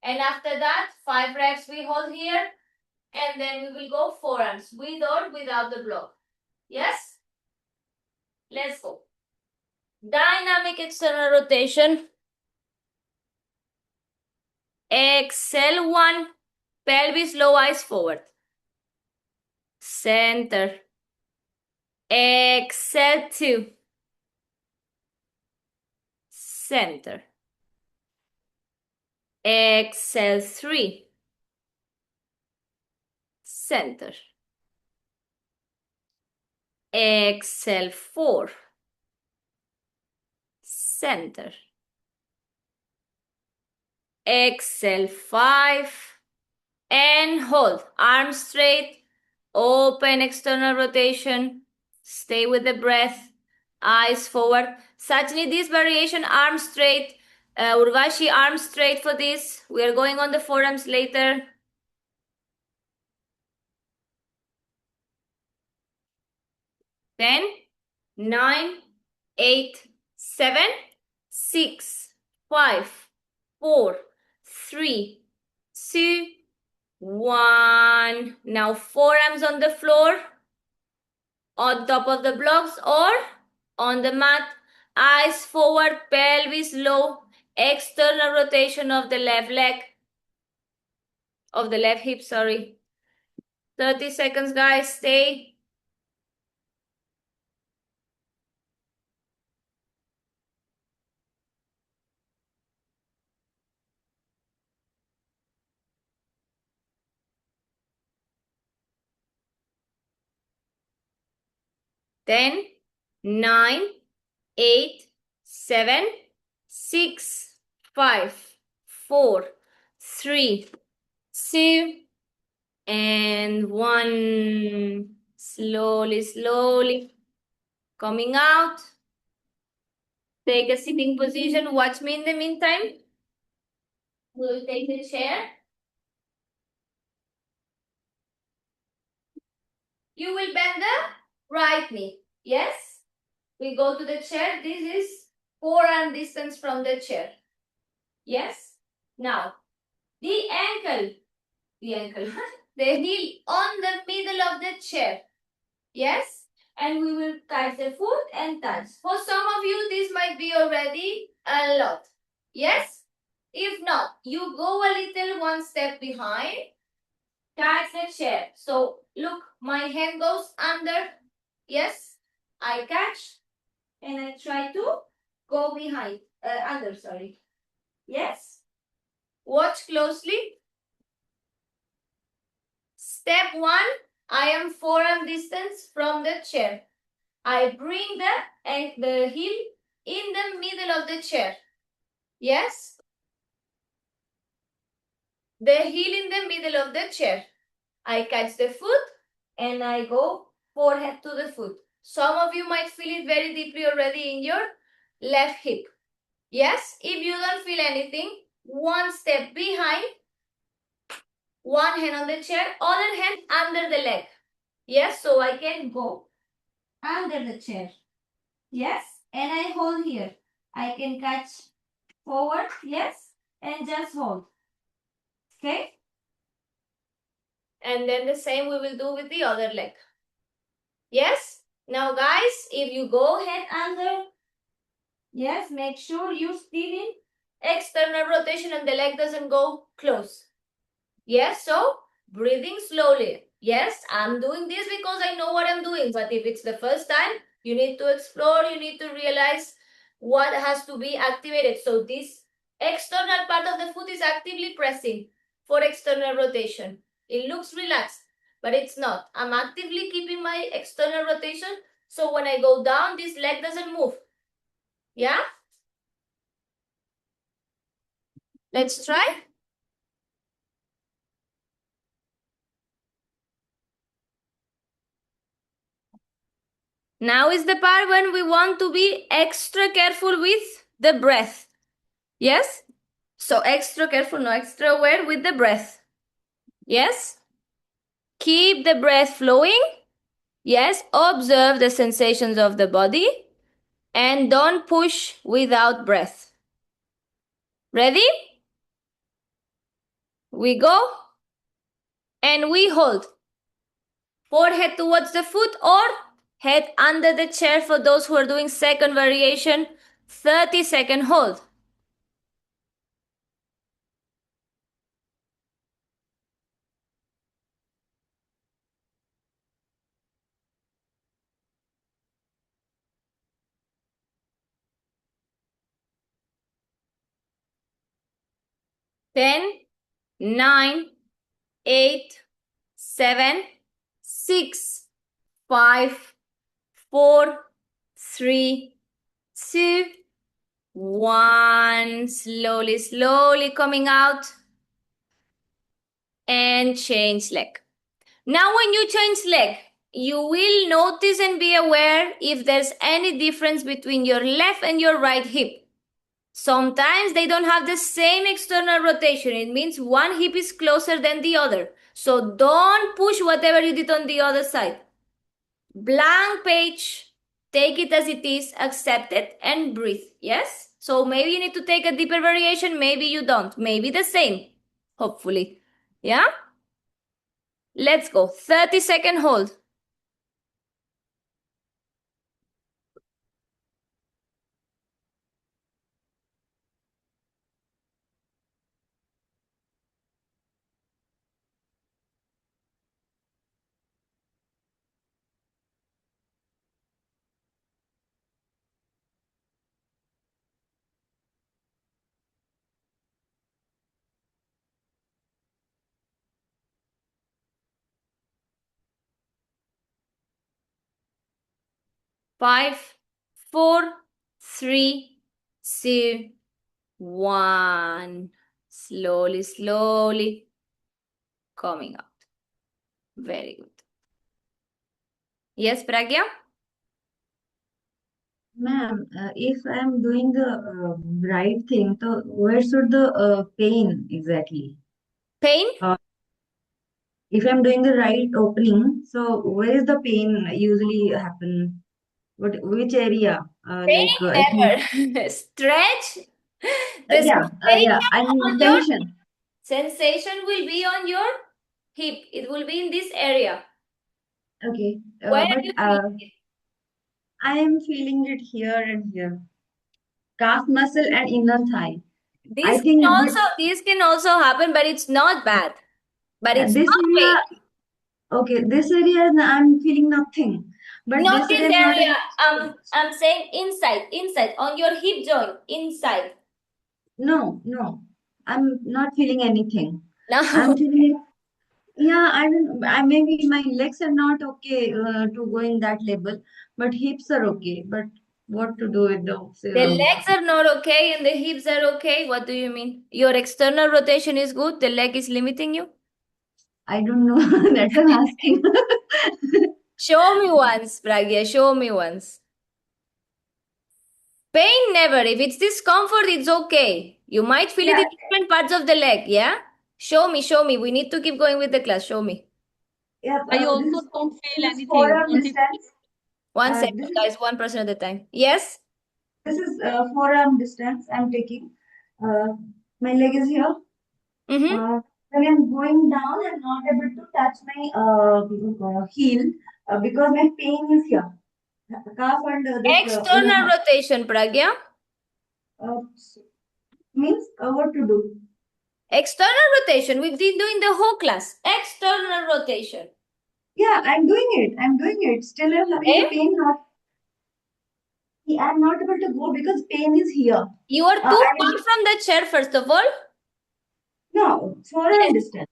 And after that, 5 reps we hold here, and then we will go forearms with or without the block. Yes? Let's go. Dynamic external rotation. Exhale 1, pelvis low, eyes forward. Center. Exhale 2. Center. Exhale 3. Center. Exhale 4. Center. Exhale 5. And hold. Arms straight. Open external rotation. Stay with the breath. Eyes forward. Sajni, this variation, arms straight. Urvashi, arms straight for this. We are going on the forearms later. 10, 9, 8, 7, 6, 5, 4, 3, 2, 1. Now forearms on the floor, on top of the blocks or on the mat. Eyes forward, pelvis low. External rotation of the left leg, of the left hip, sorry. 30 seconds, guys. Stay. Ten, 9, 8, 7, 6, 5, 4, 3, 2, and 1. Slowly, slowly coming out. Take a sitting position. Watch me in the meantime. We'll take the chair. You will bend the right knee. Yes? We go to the chair. This is forearm distance from the chair. Yes? Now, the ankle, the heel on the middle of the chair. Yes? And we will touch the foot and touch. For some of you, this might be already a lot. Yes? If not, you go a little one step behind. Touch the chair. So, look, my hand goes under. Yes? I catch. And I try to go behind. Under, sorry. Yes? Watch closely. Step 1, I am forearm distance from the chair. I bring the heel in the middle of the chair. Yes? The heel in the middle of the chair. I catch the foot and I go forehead to the foot. Some of you might feel it very deeply already in your left hip. Yes? If you don't feel anything, one step behind, one hand on the chair, other hand under the leg. Yes? So I can go under the chair. Yes? And I hold here. I can catch forward. Yes? And just hold. Okay? And then the same we will do with the other leg. Yes? Now guys, if you go head under, yes, make sure you still in external rotation and the leg doesn't go close. Yes, so breathing slowly. Yes, I'm doing this because I know what I'm doing. But if it's the first time, you need to explore, you need to realize what has to be activated. So this external part of the foot is actively pressing for external rotation. It looks relaxed, but it's not. I'm actively keeping my external rotation. So when I go down, this leg doesn't move. Yeah? Let's try. Now is the part when we want to be extra careful with the breath. Yes? So extra careful, no, extra aware with the breath. Yes? Keep the breath flowing. Yes, observe the sensations of the body and don't push without breath. Ready? We go and we hold. Forehead towards the foot or head under the chair for those who are doing second variation. 30-second hold. 10, 9, 8, 7, 6, 5, 4, 3, 2, 1. Slowly, slowly coming out. And change leg. Now when you change leg, you will notice and be aware if there's any difference between your left and your right hip. Sometimes they don't have the same external rotation. It means one hip is closer than the other. So don't push whatever you did on the other side. Blank page. Take it as it is, accept it, and breathe. Yes? So maybe you need to take a deeper variation, maybe you don't. Maybe the same. Hopefully. Yeah? Let's go. 30-second hold. 5, 4, 3, 2, 1. Slowly, slowly coming out. Very good. Yes, Pragya? Ma'am, if I'm doing the right thing, so where should the pain exactly? Pain? If I'm doing the right opening, so where is the pain usually happen? Which area? Pain I think, never. Stretch. The yeah, sensation I on mean your tension. sensation will be on your hip. It will be in this area. Okay, Where are but you feeling it? I am feeling it here and here, calf muscle and inner thigh. I think This can also happen, but it's not bad. But it's this not pain. area, okay, this area I'm feeling nothing, but Not this this area is not. area. I'm saying inside, on your hip joint, inside. No, I'm not feeling anything. Now, I'm feeling, yeah, I don't, maybe my legs are not okay to go in that level, but hips are okay. But what to do with those? the legs are not okay and the hips are okay. What do you mean? Your external rotation is good. The leg is limiting you. I don't know. That's what I'm asking. Show me once, Pragya. Show me once. Pain never. If it's discomfort, it's okay. You might feel it Yeah, in different parts of the leg. Yeah. Show me. Show me. We need to keep going with the class. Show me. yeah. I This also is don't feel this is anything. forearm Only distance. One second, This is guys. 1% at a time. Yes. forearm distance. I'm taking. My leg is here. Mm-hmm. When I'm going down, I'm not able to touch my heel because my pain is here. Calf and this inner External thigh. rotation, Pragya. Uh, means what to do? External rotation. We've been doing the whole class. External rotation. Yeah, I'm doing it. I'm doing it. Still, I'm having the Okay? pain. I'm not able to go because pain is here. You are too I far from the chair, first of all. no Yes. forearm distance.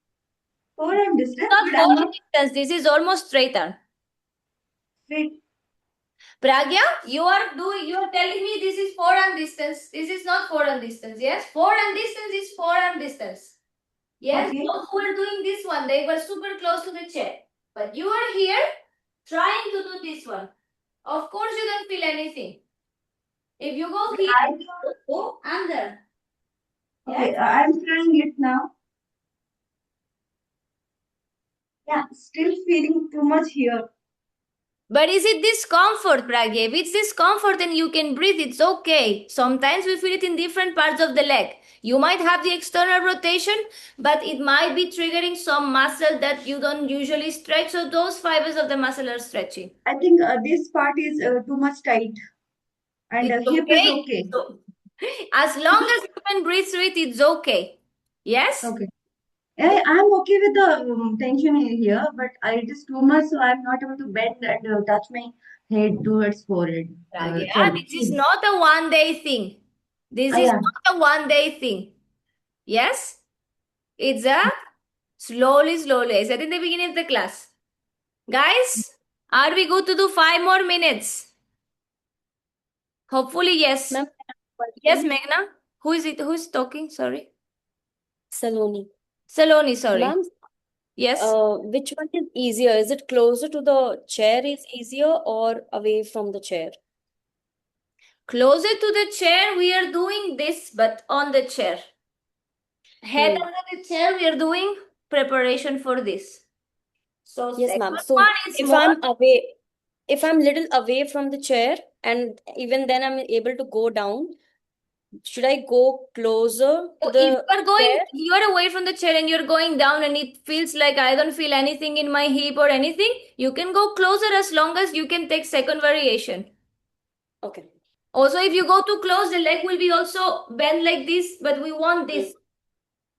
Forearm distance, Not but I'm forearm not distance. This is almost straight arm. straight. Pragya, you are telling me this is forearm distance. This is not forearm distance. Yes, forearm distance is forearm distance. Yes, Okay. those who were doing this one, they were super close to the chair. But you are here trying to do this one. Of course, you don't feel anything. If you go here, I go under. okay. I'm trying it now. Yeah, still feeling too much here. But is it discomfort, Pragya? If it's discomfort and you can breathe, it's okay. Sometimes we feel it in different parts of the leg. You might have the external rotation, but it might be triggering some muscle that you don't usually stretch. So those fibers of the muscle are stretching. I think this part is too much tight, and It's hip is okay. okay. So, as long as you can breathe through it, it's okay. Yes? Okay. I'm okay with the tension here, but it is too much, so I'm not able to bend and touch my head towards forehead. Pragya, Sorry. this is not a one-day thing. This is Yeah. not a one-day thing. Yes? It's a slowly. I said in the beginning of the class. Guys, are we good to do 5 more minutes? Hopefully, yes. Ma'am, Yes, Meghna. Who is it? Who is talking? Sorry. Saloni. Saloni, sorry. Ma'am, Yes. which one is easier? Is it closer to the chair is easier or away from the chair? Closer to the chair, we are doing this, but on the chair. Head Hmm. under the chair, we are doing preparation for this. So Yes, second ma'am. one So is if more. I'm away, if I'm little away from the chair and even then I'm able to go down, should I go closer to If the chair? you are away from the chair and you're going down and it feels like I don't feel anything in my hip or anything, you can go closer as long as you can take second variation. Okay. Also, if you go too close, the leg will be also bent like this, but we want this,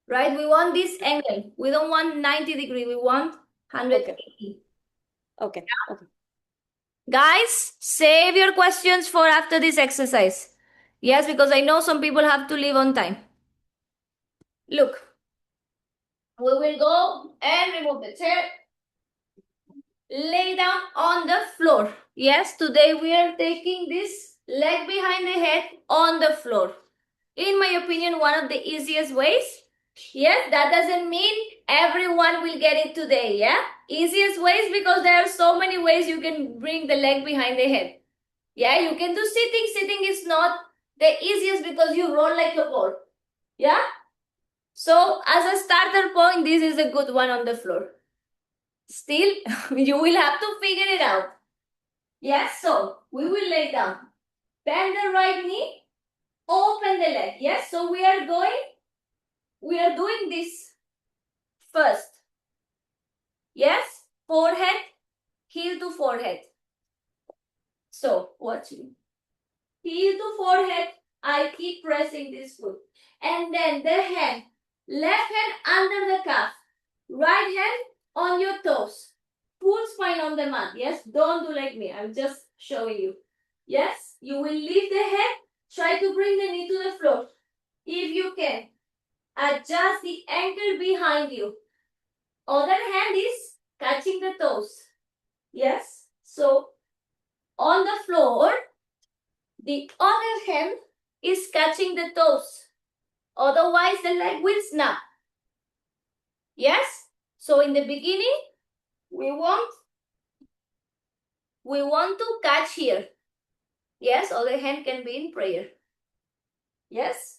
right? We want this angle. We don't want 90 degree, we want 180. Okay. Okay. Guys, save your questions for after this exercise. Yes, because I know some people have to leave on time. Look, we will go and remove the chair. Lay down on the floor. Yes, today we are taking this leg behind the head on the floor. In my opinion, one of the easiest ways. Yes, that doesn't mean everyone will get it today. Yeah, easiest ways because there are so many ways you can bring the leg behind the head. Yeah, you can do sitting. Sitting is not the easiest because you roll like a ball. Yeah. So as a starter point, this is a good one on the floor. Still, you will have to figure it out. Yes, so we will lay down. Bend the right knee, open the leg. Yes, so we are doing this first. Yes, forehead, heel to forehead. So, watch me. Heel to forehead, I keep pressing this foot. And then the hand, left hand under the calf, right hand on your toes. Full spine on the mat. Yes, don't do like me. I'm just showing you. Yes, you will lift the head. Try to bring the knee to the floor. If you can, adjust the ankle behind you. Other hand is catching the toes. Yes, so on the floor, the other hand is catching the toes. Otherwise, the leg will snap. Yes, so in the beginning, we want to catch here. Yes, other hand can be in prayer. Yes.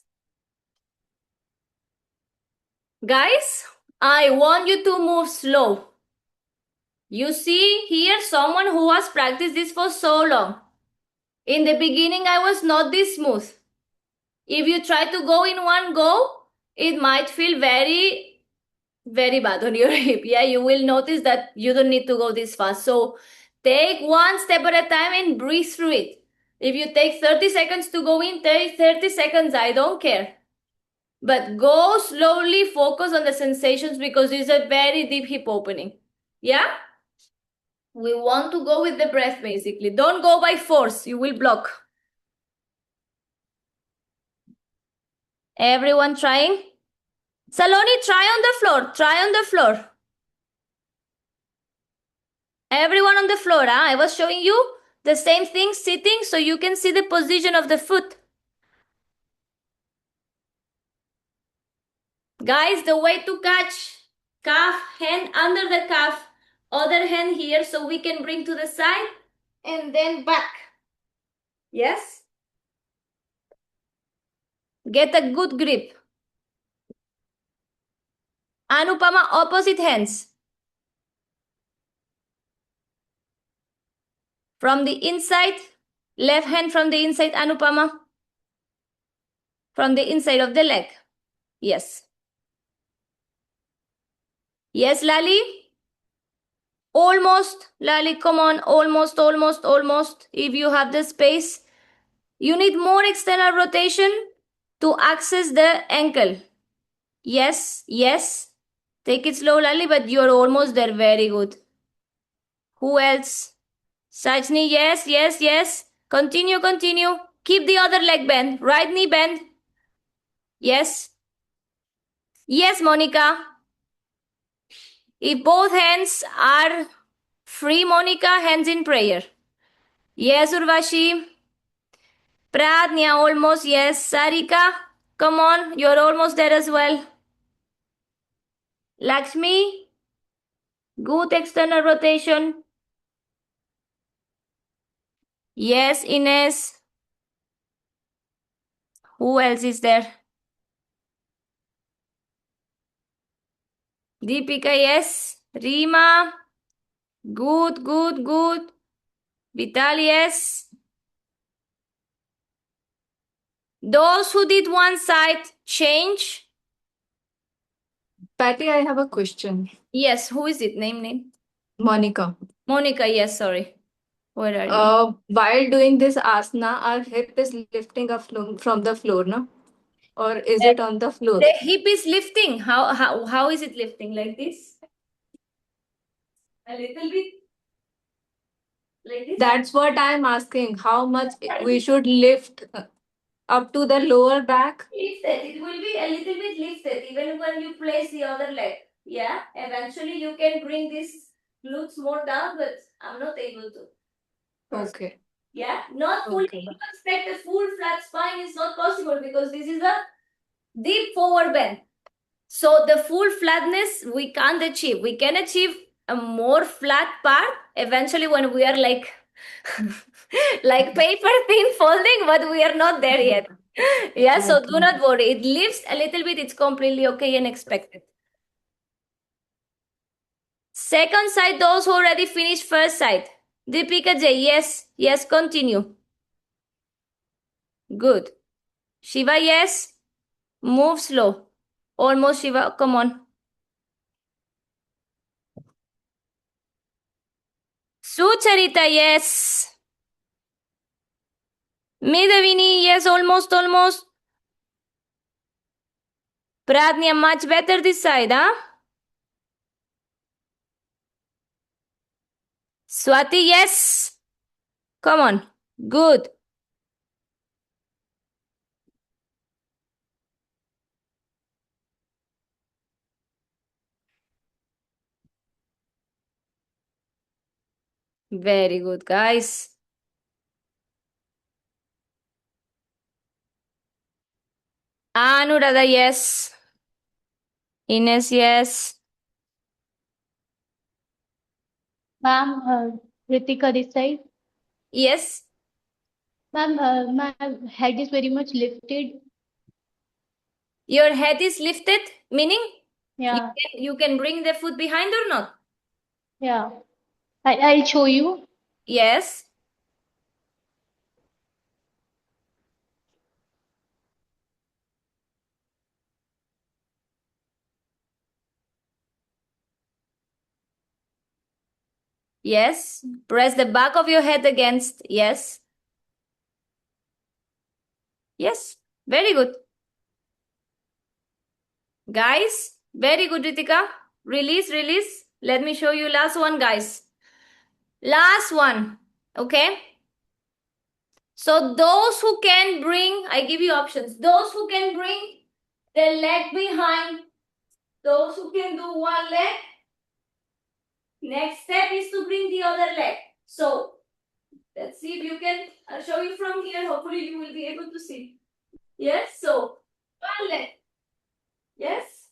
Guys, I want you to move slow. You see here someone who has practiced this for so long. In the beginning, I was not this smooth. If you try to go in one go, it might feel very, very bad on your hip. Yeah, you will notice that you don't need to go this fast. So take one step at a time and breathe through it. If you take 30 seconds to go in, take 30 seconds, I don't care. But go slowly, focus on the sensations because it's a very deep hip opening. Yeah? We want to go with the breath basically. Don't go by force, you will block. Everyone trying? Saloni, try on the floor. Try on the floor. Everyone on the floor, huh? I was showing you the same thing sitting so you can see the position of the foot. Guys, the way to catch calf, hand under the calf, other hand here so we can bring to the side and then back. Yes? Get a good grip. Anupama, opposite hands. From the inside, left hand from the inside, Anupama. From the inside of the leg. Yes. Yes, Lali? Almost, Lali, come on. Almost, almost, almost. If you have the space. You need more external rotation to access the ankle. Yes, yes. Take it slow, Lali, but you're almost there. Very good. Who else? Sajni, yes, yes, yes. Continue, continue. Keep the other leg bent. Right knee bend. Yes. Yes, Monica. If both hands are free, Monica, hands in prayer. Yes, Urvashi. Pradnya, almost, yes. Sarika, come on, you're almost there as well. Lakshmi, good external rotation. Yes, Ines. Who else is there? Deepika, yes. Rima, good, good, good. Vital, yes. Those who did one side, change. Patty, I have a question. Yes, who is it? Name. Monica. Monica, yes, sorry. Where are you? While doing this asana, our hip is lifting up from the floor, no? Or is it on the floor? The hip is lifting. How is it lifting? Like this? A little bit. Like this? That's what I'm asking. How much we should lift up to the lower back? Lifted. It will be a little bit lifted even when you place the other leg. Yeah. Eventually you can bring this glutes more down, but I'm not able to. Okay. Yeah. Not fully. Okay. You expect a full flat spine is not possible because this is a deep forward bend. So the full flatness we can't achieve. We can achieve a more flat part eventually when we are like like paper thin folding, but we are not there yet. Yeah, so do not worry. It lifts a little bit, it's completely okay and expected. Second side, those who already finished first side. Deepika J, yes, yes, continue. Good. Shiva, yes. Move slow. Almost Shiva, come on. Sucharita, yes. Medavini, yes, almost. Pradnya, much better this side, huh? Swati, yes. Come on. Good. Very good, guys. Anuradha, yes. Ines, yes. Ma'am, Ritika this side. Yes. Ma'am, my head is very much lifted. Your head is lifted, meaning Yeah, you can bring the foot behind or not? yeah. I'll show you. Yes. Yes. Press the back of your head against. Yes. Yes. Very good. Guys, very good, Ritika. Release, release. Let me show you last one, guys. Last one. Okay. So those who can bring, I give you options. Those who can bring the leg behind, those who can do one leg. Next step is to bring the other leg. So let's see if you can, I'll show you from here. Hopefully you will be able to see. Yes, so one leg. Yes.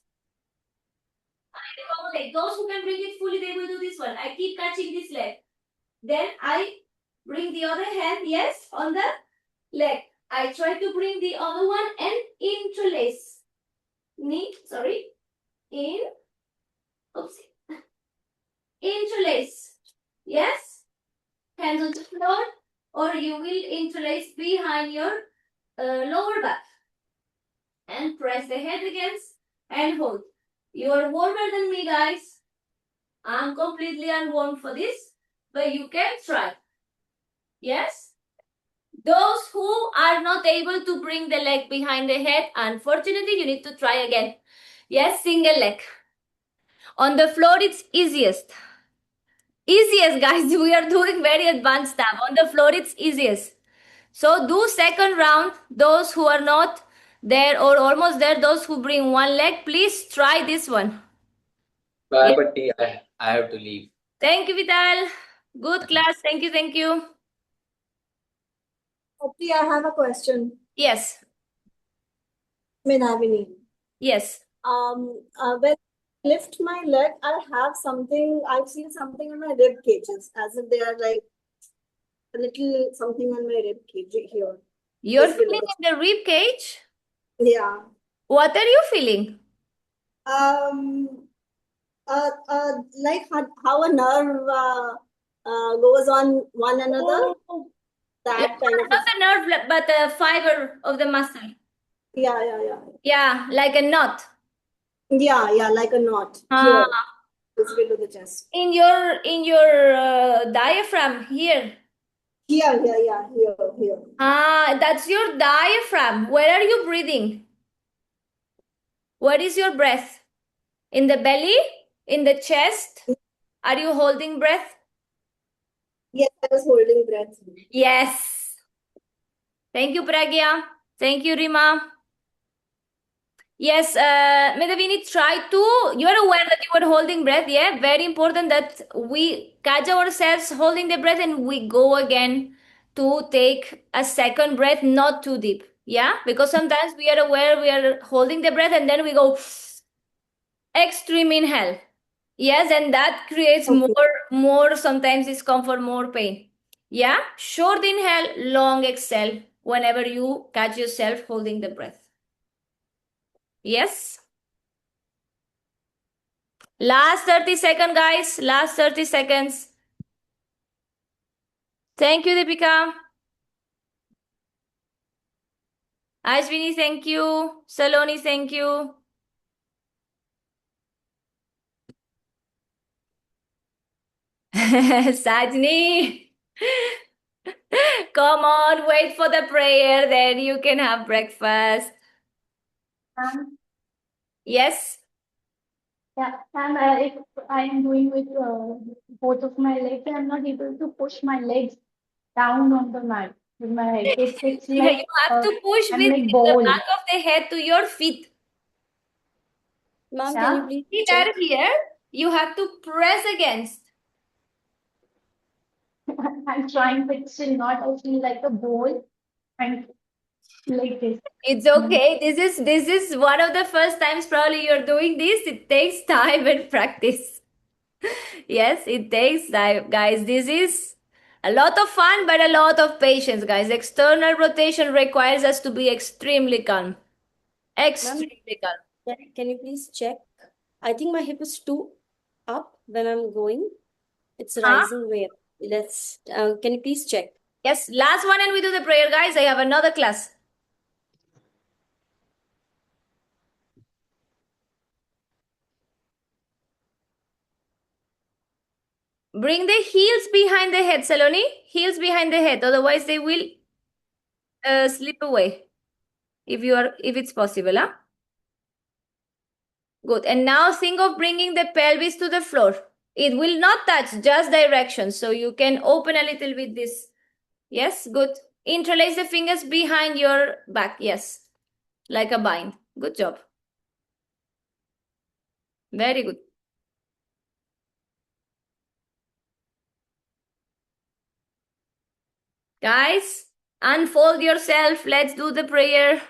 Okay, those who can bring it fully, they will do this one. I keep catching this leg. Then I bring the other hand, yes, on the leg. I try to bring the other one and interlace. Knee, sorry. Oopsie. Interlace. Yes. hands on the floor, or you will interlace behind your lower back. And press the head against and hold. You are warmer than me, guys. I'm completely unwarm for this, but you can try. Yes? Those who are not able to bring the leg behind the head, unfortunately, you need to try again. Yes, single leg. On the floor, it's easiest. Easiest, guys. We are doing very advanced stuff. On the floor, it's easiest. So do second round. Those who are not there or almost there, those who bring one leg, please try this one. Bye, Yeah. Batti. I have to leave. Thank you, Vital. Good class. Thank you. Thank you. Okay, I have a question. Yes. Menavini. Yes. When I lift my leg, I feel something on my rib cages, as if they are like a little something on my rib cage here. You're Just below feeling the- in the rib cage? Yeah. What are you feeling? Like how a nerve goes on one another. Oh. That kind of. Not the nerve, but the fiber of the muscle. Yeah. Yeah, like a knot. Yeah, like a knot. Ah. Here. Just below the chest. In your diaphragm here. Here. Ah, that's your diaphragm. Where are you breathing? What is your breath? In the belly? In the chest? Are you holding breath? Yes, I was holding breath. Yes. Thank you, Pragya. Thank you, Rima. Yes, Medavini, you are aware that you were holding breath, yeah? Very important that we catch ourselves holding the breath and we go again to take a second breath, not too deep, yeah? Because sometimes we are aware we are holding the breath and then we go extreme inhale. Yes, and that creates more sometimes discomfort, more pain. Yeah? Short inhale, long exhale whenever you catch yourself holding the breath. Yes? Last 30 seconds, guys. Last 30 seconds. Thank you, Deepika. Ashwini, thank you. Saloni, thank you. Sajni. Come on, wait for the prayer, then you can have breakfast. Yes? Yeah, and if I am doing with both of my legs, I'm not able to push my legs down on the mat with my head. It's Yeah, like you have to push I'm with like the bowl. back of the head to your feet. Ma'am, Yeah. can you please See check? that here? You have to press against. I'm trying, but still not. I feel like a bowl and like this. It's okay. This is one of the first times probably you're doing this. It takes time and practice. Yes, it takes time, guys. This is a lot of fun, but a lot of patience, guys. External rotation requires us to be extremely calm. Extremely calm. Can you please check? I think my hip is too up when I'm going. It's rising where? Can you please check? Yes, last one and we do the prayer, guys. I have another class. Bring the heels behind the head, Saloni. Heels behind the head. Otherwise, they will slip away. If it's possible, huh? Good. And now think of bringing the pelvis to the floor. It will not touch, just direction. So you can open a little bit this. Yes, good. Interlace the fingers behind your back. Yes, like a bind. Good job. Very good. Guys, unfold yourself. Let's do the prayer.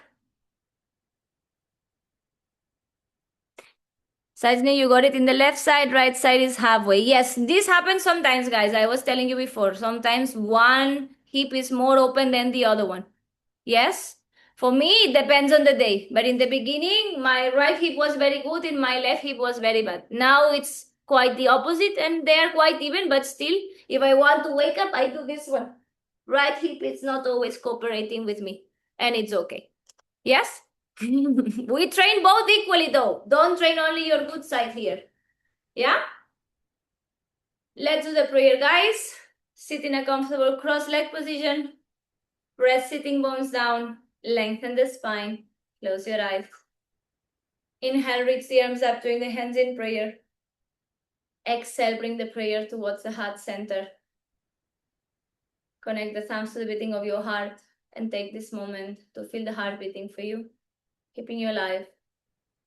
Sajni, you got it in the left side, right side is halfway. Yes, this happens sometimes, guys. I was telling you before. Sometimes one hip is more open than the other one. Yes? For me, it depends on the day. But in the beginning, my right hip was very good and my left hip was very bad. Now it's quite the opposite, and they are quite even, but still, if I want to wake up, I do this one. Right hip is not always cooperating with me, and it's okay. Yes? We train both equally though. Don't train only your good side here. Yeah? Let's do the prayer, guys. Sit in a comfortable cross-leg position. Press sitting bones down. Lengthen the spine. Close your eyes. Inhale, reach the arms up, join the hands in prayer. Exhale, bring the prayer towards the heart center. Connect the thumbs to the beating of your heart and take this moment to feel the heart beating for you, keeping you alive.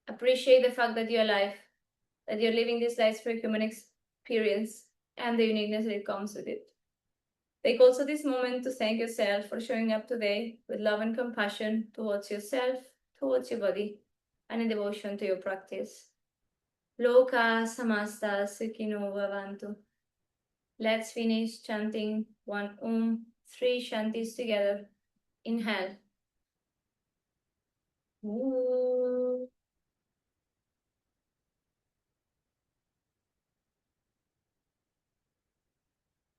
Appreciate the fact that you're alive, that you're living this life for human experience and the uniqueness that comes with it. Take also this moment to thank yourself for showing up today with love and compassion towards yourself, towards your body, and in devotion to your practice. Loka samasta sukhino bhavantu. Let's finish chanting one 3 shantis together. Inhale. Ooh.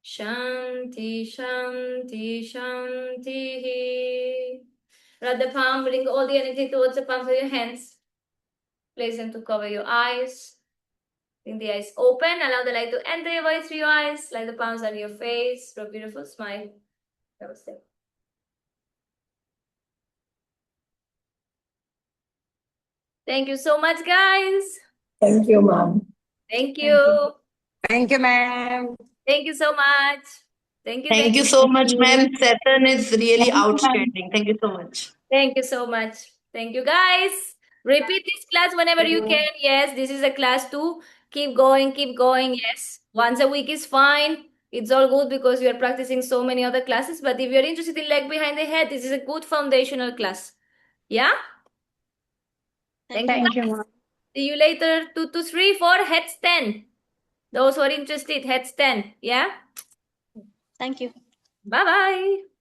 Shanti, shanti, shanti. Rub the palm, bring all the energy towards the palms of your hands. Place them to cover your eyes. Bring the eyes open, allow the light to enter your body through your eyes, like the palms on your face, for a beautiful smile. Namaste. Thank you so much, guys. Thank you, ma'am. Thank you. Thank you, ma'am. Thank you so much. Thank you. Thank you so much, ma'am. Session is really outstanding. Thank you so much. Thank you so much. Thank you, guys. Repeat this class whenever you can. Yes, this is a class 2. Keep going, keep going. Yes, once a week is fine. It's all good because you are practicing so many other classes. But if you're interested in leg behind the head, this is a good foundational class. Yeah? Thank you, you, guys. ma'am. See you later. 2 to 3 for heads 10. Those who are interested, heads 10. Yeah? Thank you. Bye-bye.